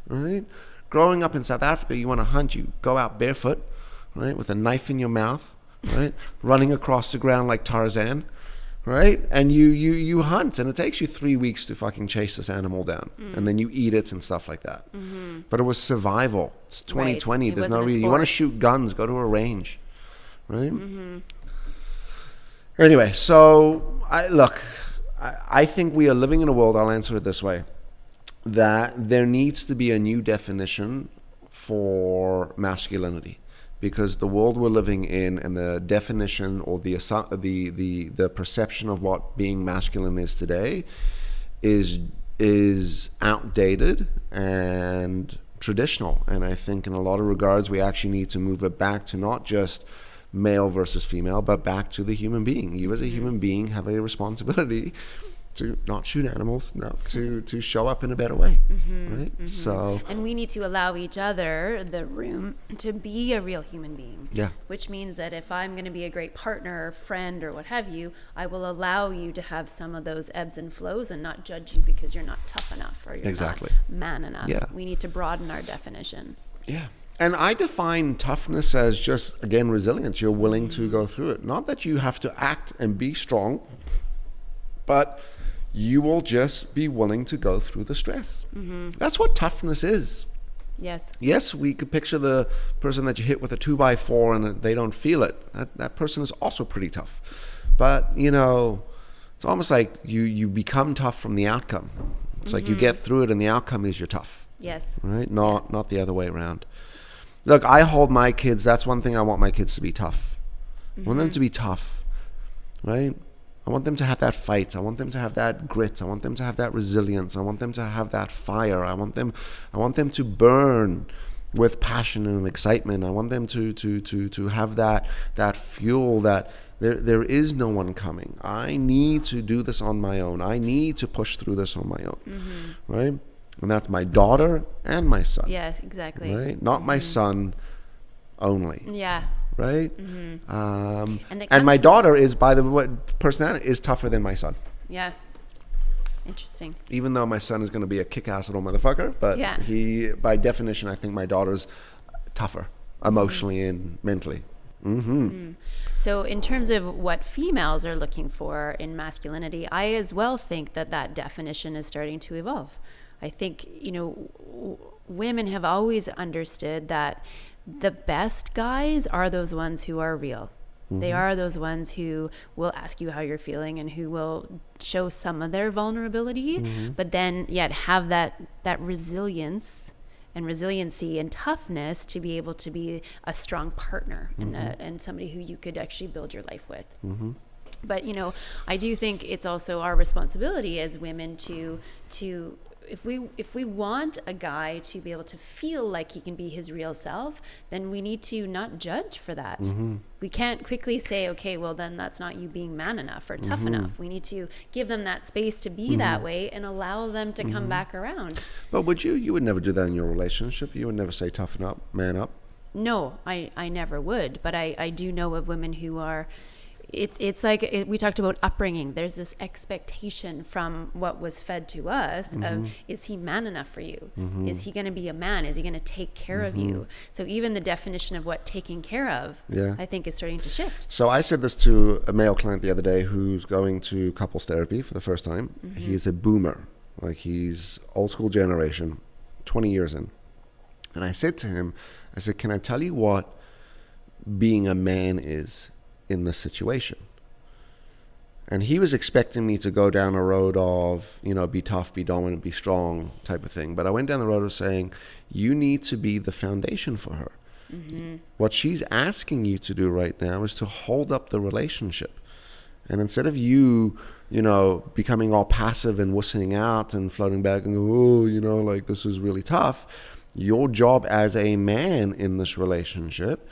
Right? Growing up in South Africa, you want to hunt, you go out barefoot, right, with a knife in your mouth, right, running across the ground like Tarzan. Right? And you hunt, and it takes you 3 weeks to fucking chase this animal down. And then you eat it and stuff like that. Mm-hmm. But it was survival. It's 2020. Right. There's no reason. You want to shoot guns, go to a range. Right? Mm-hmm. Anyway, so I think we are living in a world, I'll answer it this way, that there needs to be a new definition for masculinity. Because the world we're living in and the definition or the perception of what being masculine is today is outdated and traditional. And I think in a lot of regards we actually need to move it back to not just male versus female, but back to the human being. You as a human being have a responsibility to not shoot animals, to show up in a better way, right? Mm-hmm. So, and we need to allow each other the room to be a real human being. Yeah. Which means that if I'm going to be a great partner, or friend, or what have you, I will allow you to have some of those ebbs and flows and not judge you because you're not tough enough or you're not man enough. Yeah. We need to broaden our definition. Yeah. And I define toughness as just, again, resilience. You're willing to go through it. Not that you have to act and be strong, but you will just be willing to go through the stress. Mm-hmm. That's what toughness is. Yes. Yes, we could picture the person that you hit with a 2x4 and they don't feel it. That person is also pretty tough. But, you know, it's almost like you become tough from the outcome. It's like you get through it and the outcome is you're tough. Yes. Right? Not the other way around. Look, I hold my kids, that's one thing I want my kids to be tough. I want them to be tough, right? I want them to have that fight. I want them to have that grit. I want them to have that resilience. I want them to have that fire. I want them to burn with passion and excitement. I want them to have that fuel that there is no one coming. I need to do this on my own. I need to push through this on my own, right? And that's my daughter and my son. Yeah, exactly. Right? Not my son only. Yeah. Right? And my daughter is, by the way, personality is tougher than my son. Yeah. Interesting. Even though my son is going to be a kick-ass little motherfucker, but he, by definition, I think my daughter's tougher emotionally and mentally. So in terms of what females are looking for in masculinity, I as well think that definition is starting to evolve. I think, women have always understood that the best guys are those ones who are real. They are those ones who will ask you how you're feeling and who will show some of their vulnerability, but then yet have that resilience and resiliency and toughness to be able to be a strong partner and somebody who you could actually build your life with. But I do think it's also our responsibility as women to if we want a guy to be able to feel like he can be his real self, then we need to not judge for that. We can't quickly say, okay, well then that's not you being man enough or tough enough. We need to give them that space to be that way and allow them to come back around. But you would never do that in your relationship? You would never say toughen up, man up? No, I never would. But I do know of women who are, it's like we talked about upbringing. There's this expectation from what was fed to us of, is he man enough for you? Is he going to be a man? Is he going to take care of you? So even the definition of what taking care of, I think, is starting to shift. So I said this to a male client the other day who's going to couples therapy for the first time. He's a boomer. Like, he's old school generation, 20 years in. And I said to him, I said, can I tell you what being a man is in this situation? And he was expecting me to go down a road of, be tough, be dominant, be strong type of thing. But I went down the road of saying, you need to be the foundation for her. What she's asking you to do right now is to hold up the relationship. And instead of you, becoming all passive and wussing out and floating back and go, like this is really tough, your job as a man in this relationship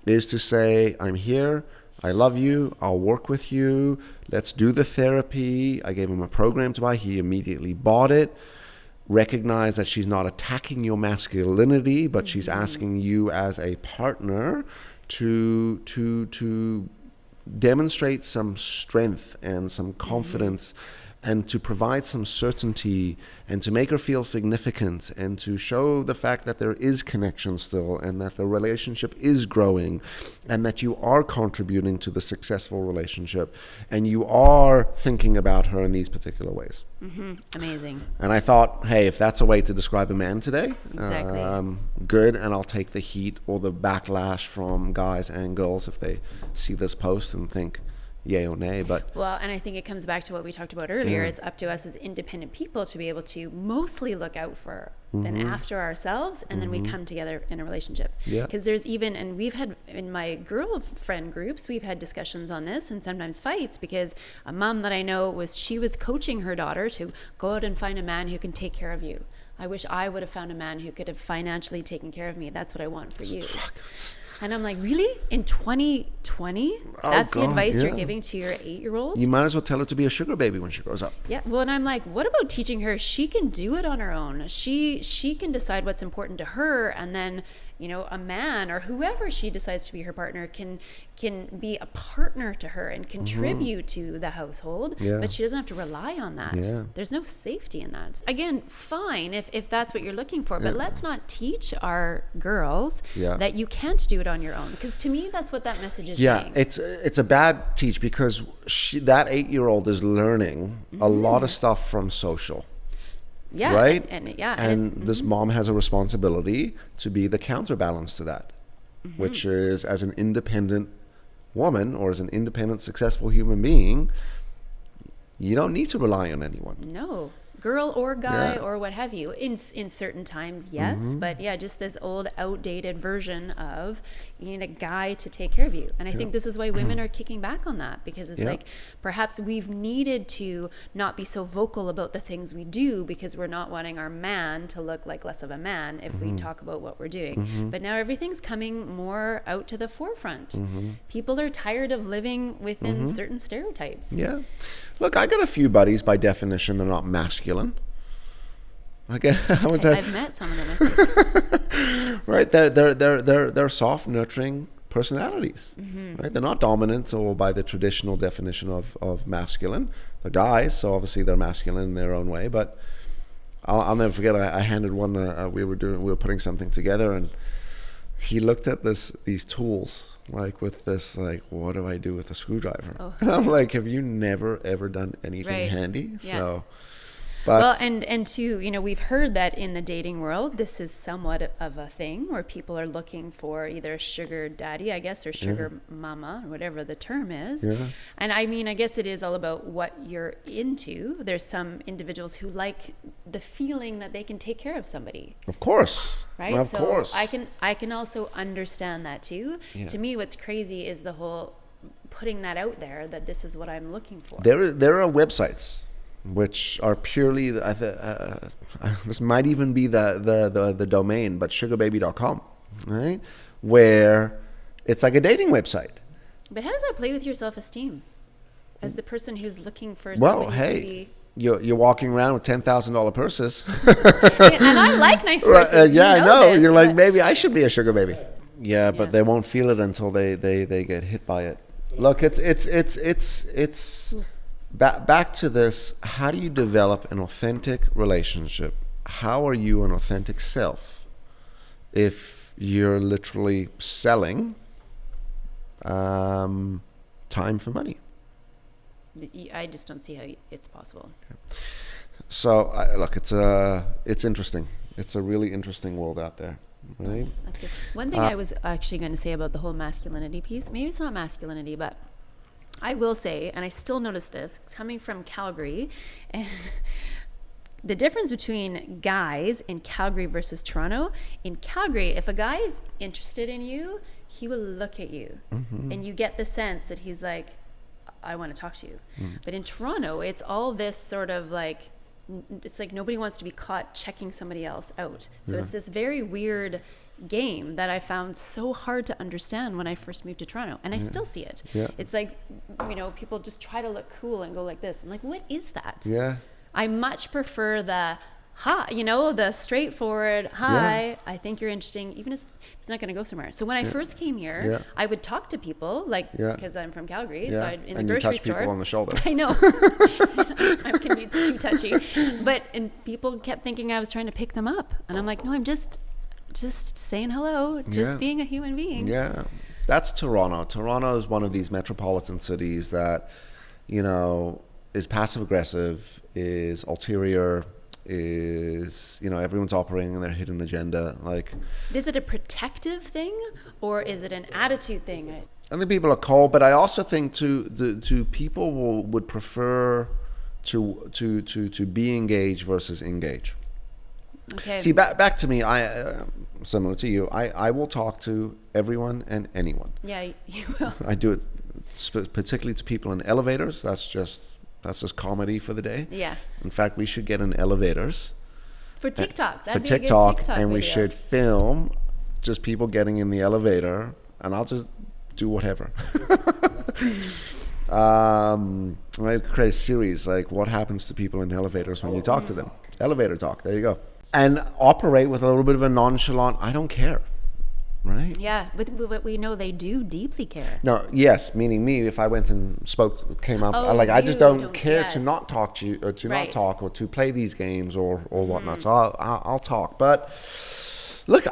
is to say, I'm here, I love you, I'll work with you, let's do the therapy. I gave him a program to buy. He immediately bought it. Recognize that she's not attacking your masculinity, but she's asking you as a partner to demonstrate some strength and some confidence and to provide some certainty and to make her feel significant and to show the fact that there is connection still and that the relationship is growing and that you are contributing to the successful relationship and you are thinking about her in these particular ways. Amazing. And I thought, hey, if that's a way to describe a man today, exactly. Good. And I'll take the heat or the backlash from guys and girls if they see this post and think, yay or nay. But and I think it comes back to what we talked about earlier. It's up to us as independent people to be able to mostly look out for and after ourselves, and then we come together in a relationship. Because there's even, and we've had in my girlfriend groups, we've had discussions on this and sometimes fights, because a mom that I know she was coaching her daughter to go out and find a man who can take care of you. I wish I would have found a man who could have financially taken care of me. That's what I want for you. And I'm like, really? In 2020? That's the advice you're giving to your 8-year-old? You might as well tell her to be a sugar baby when she grows up. Yeah. Well, and I'm like, what about teaching her she can do it on her own? She can decide what's important to her, and then, a man or whoever she decides to be her partner can be a partner to her and contribute to the household, but she doesn't have to rely on that. There's no safety in that. Again, fine if that's what you're looking for, but let's not teach our girls that you can't do it on your own, because to me that's what that message is saying. It's a bad teach, because that 8-year-old is learning a lot of stuff from social. Right? And this mom has a responsibility to be the counterbalance to that, which is, as an independent woman or as an independent, successful human being, you don't need to rely on anyone. No. girl or guy or what have you. In certain times, yes, but yeah, just this old outdated version of you need a guy to take care of you. And I think this is why women are kicking back on that, because it's like perhaps we've needed to not be so vocal about the things we do because we're not wanting our man to look like less of a man if we talk about what we're doing. But now everything's coming more out to the forefront. People are tired of living within certain stereotypes. Yeah. Look, I got a few buddies, by definition, they're not masculine. I've met some of them. Right? They're soft, nurturing personalities. Right? They're not dominant or by the traditional definition of masculine. They're guys, so obviously they're masculine in their own way. But I'll never forget. I handed one. We were putting something together, and he looked at these tools. Like with this, like, what do I do with a screwdriver? And I'm like, have you never ever done anything handy? Yeah. So, but well, and too, we've heard that in the dating world, this is somewhat of a thing where people are looking for either a sugar daddy, I guess, or sugar mama, or whatever the term is. Yeah. And I mean, I guess it is all about what you're into. There's some individuals who like the feeling that they can take care of somebody. Of course. Right? Of course. I can also understand that too. Yeah. To me, what's crazy is the whole putting that out there that this is what I'm looking for. There are websites which are purely this might even be the domain, but sugarbaby.com, right? Where it's like a dating website. But how does that play with your self-esteem as the person who's looking for Well, somebody hey, to be... you're walking around with $10,000 purses. And I like nice purses. Yeah, you I know know. this, You're like, but- maybe I should be a sugar baby. Yeah, but Yeah. they won't feel it until they get hit by it. Look, it's back to this. How do you develop an authentic relationship? How are you an authentic self if you're literally selling time for money? I just don't see how it's possible. So look, it's interesting. It's a really interesting world out there, right? That's good. One thing I was actually going to say about the whole masculinity piece, maybe it's not masculinity, but I will say, and I still notice this, coming from Calgary, and the difference between guys in Calgary versus Toronto, in Calgary, if a guy is interested in you, he will look at you, and you get the sense that he's like, I want to talk to you. But in Toronto, it's all this sort of like, it's like nobody wants to be caught checking somebody else out. So it's this very weird game that I found so hard to understand when I first moved to Toronto, and I still see it. It's like, people just try to look cool and go like this. I'm like, what is that? I much prefer the hi, the straightforward hi. I think you're interesting, even if it's not going to go somewhere. So when I first came here, I would talk to people, because I'm from Calgary, so I'd in the grocery store. People on the shoulder. I know. I can be too touchy, and people kept thinking I was trying to pick them up, and I'm like, no, I'm just saying hello, being a human being. Yeah, that's Toronto. Toronto is one of these metropolitan cities that, is passive aggressive, is ulterior, is everyone's operating in their hidden agenda. Like, is it a protective thing or is it an attitude thing? I think people are cold, but I also think to people would prefer to be engaged versus engage. Okay. See, back to me, I similar to you, I will talk to everyone and anyone. Yeah, you will. I do it particularly to people in elevators. That's just comedy for the day. Yeah. In fact, we should get in elevators for TikTok. That'd for be a good TikTok, TikTok and we video. should film just people getting in the elevator, and I'll just do whatever. I might create a series like what happens to people in elevators when you talk to them. Elevator talk. There you go. And operate with a little bit of a nonchalant, I don't care. Right? Yeah, but we know they do deeply care. No, yes, meaning me, if I went and came up, Oh, I just don't care yes. to not talk to you, or to Right. not talk, or to play these games or whatnot. So I'll talk. But Look,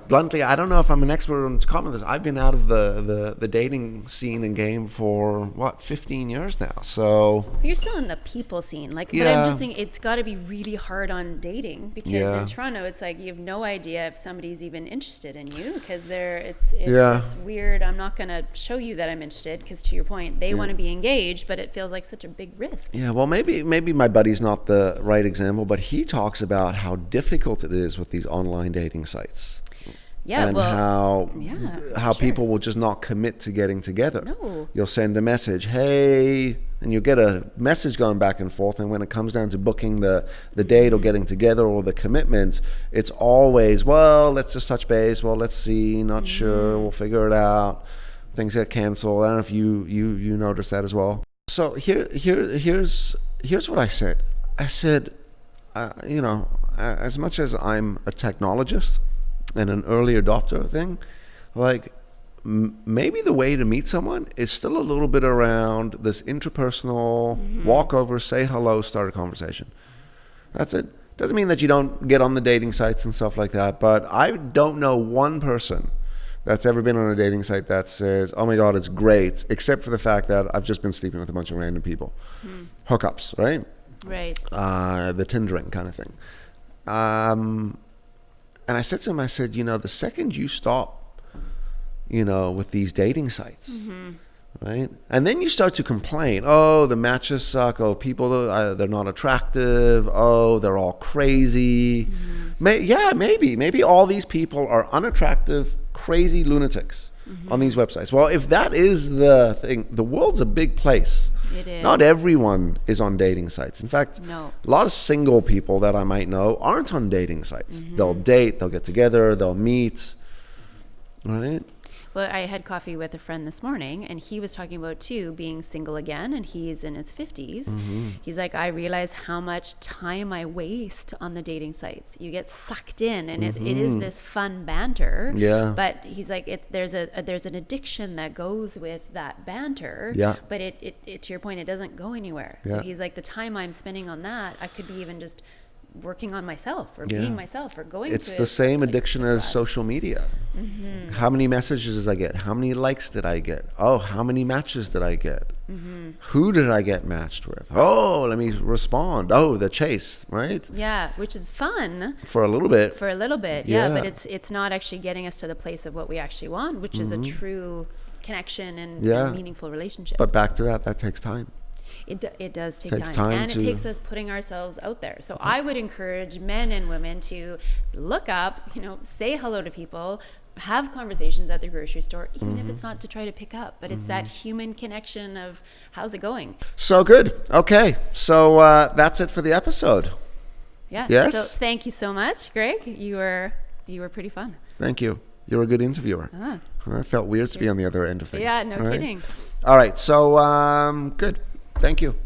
bluntly, I don't know if I'm an expert on to comment this. I've been out of the dating scene and game for 15 years now. So You're still in the people scene, like. But I'm just saying it's got to be really hard on dating because in Toronto, it's like you have no idea if somebody's even interested in you because it's this weird. I'm not going to show you that I'm interested because, to your point, they want to be engaged, but it feels like such a big risk. Yeah, well, maybe my buddy's not the right example, but he talks about how difficult it is with these online dating sites. Yeah, and how people will just not commit to getting together. No. You'll send a message, hey, and you'll get a message going back and forth. And when it comes down to booking the date or getting together or the commitment, it's always, well, let's just touch base. Well, let's see, not sure, we'll figure it out. Things get canceled. I don't know if you noticed that as well. So here's what I said. I said, as much as I'm a technologist and an early adopter thing, like maybe the way to meet someone is still a little bit around this interpersonal walk over, say hello, start a conversation. That's it. Doesn't mean that you don't get on the dating sites and stuff like that, but I don't know one person that's ever been on a dating site that says, oh my God, it's great, except for the fact that I've just been sleeping with a bunch of random people. Hookups, right? Right. The Tindering kind of thing. And I said to him, I said, the second you stop, with these dating sites, right? And then you start to complain, oh, the matches suck, oh, people, they're not attractive, oh, they're all crazy. Maybe all these people are unattractive, crazy lunatics on these websites. Well, if that is the thing, the world's a big place. It is. Not everyone is on dating sites. In fact, No. a lot of single people that I might know aren't on dating sites. They'll date, they'll get together, they'll meet, right? Well, I had coffee with a friend this morning, and he was talking about, too, being single again, and he's in his 50s. He's like, I realize how much time I waste on the dating sites. You get sucked in, and it is this fun banter. Yeah. But he's like, there's an addiction that goes with that banter. Yeah. But it to your point, it doesn't go anywhere. Yeah. So he's like, the time I'm spending on that, I could be even just working on myself or being myself or going it's to the same like, addiction as class. social media. How many messages did I get? How many likes did I get? Oh, how many matches did I get? Who did I get matched with? Oh, let me respond. Oh, the chase, right? Yeah, which is fun For a little bit. yeah, but it's not actually getting us to the place of what we actually want, which is a true connection and meaningful relationship. But back to that takes time. It does take Takes time. time And to- it takes us putting ourselves out there. So I would encourage men and women to look up, say hello to people, have conversations at the grocery store, even if it's not to try to pick up, but it's that human connection of how's it going? So good. Okay. So that's it for the episode. Yeah. Yes? So thank you so much, Greg. You were pretty fun. Thank you. You're a good interviewer. Ah. I felt weird to be on the other end of things. Yeah, no right? kidding. All right. So good. Thank you.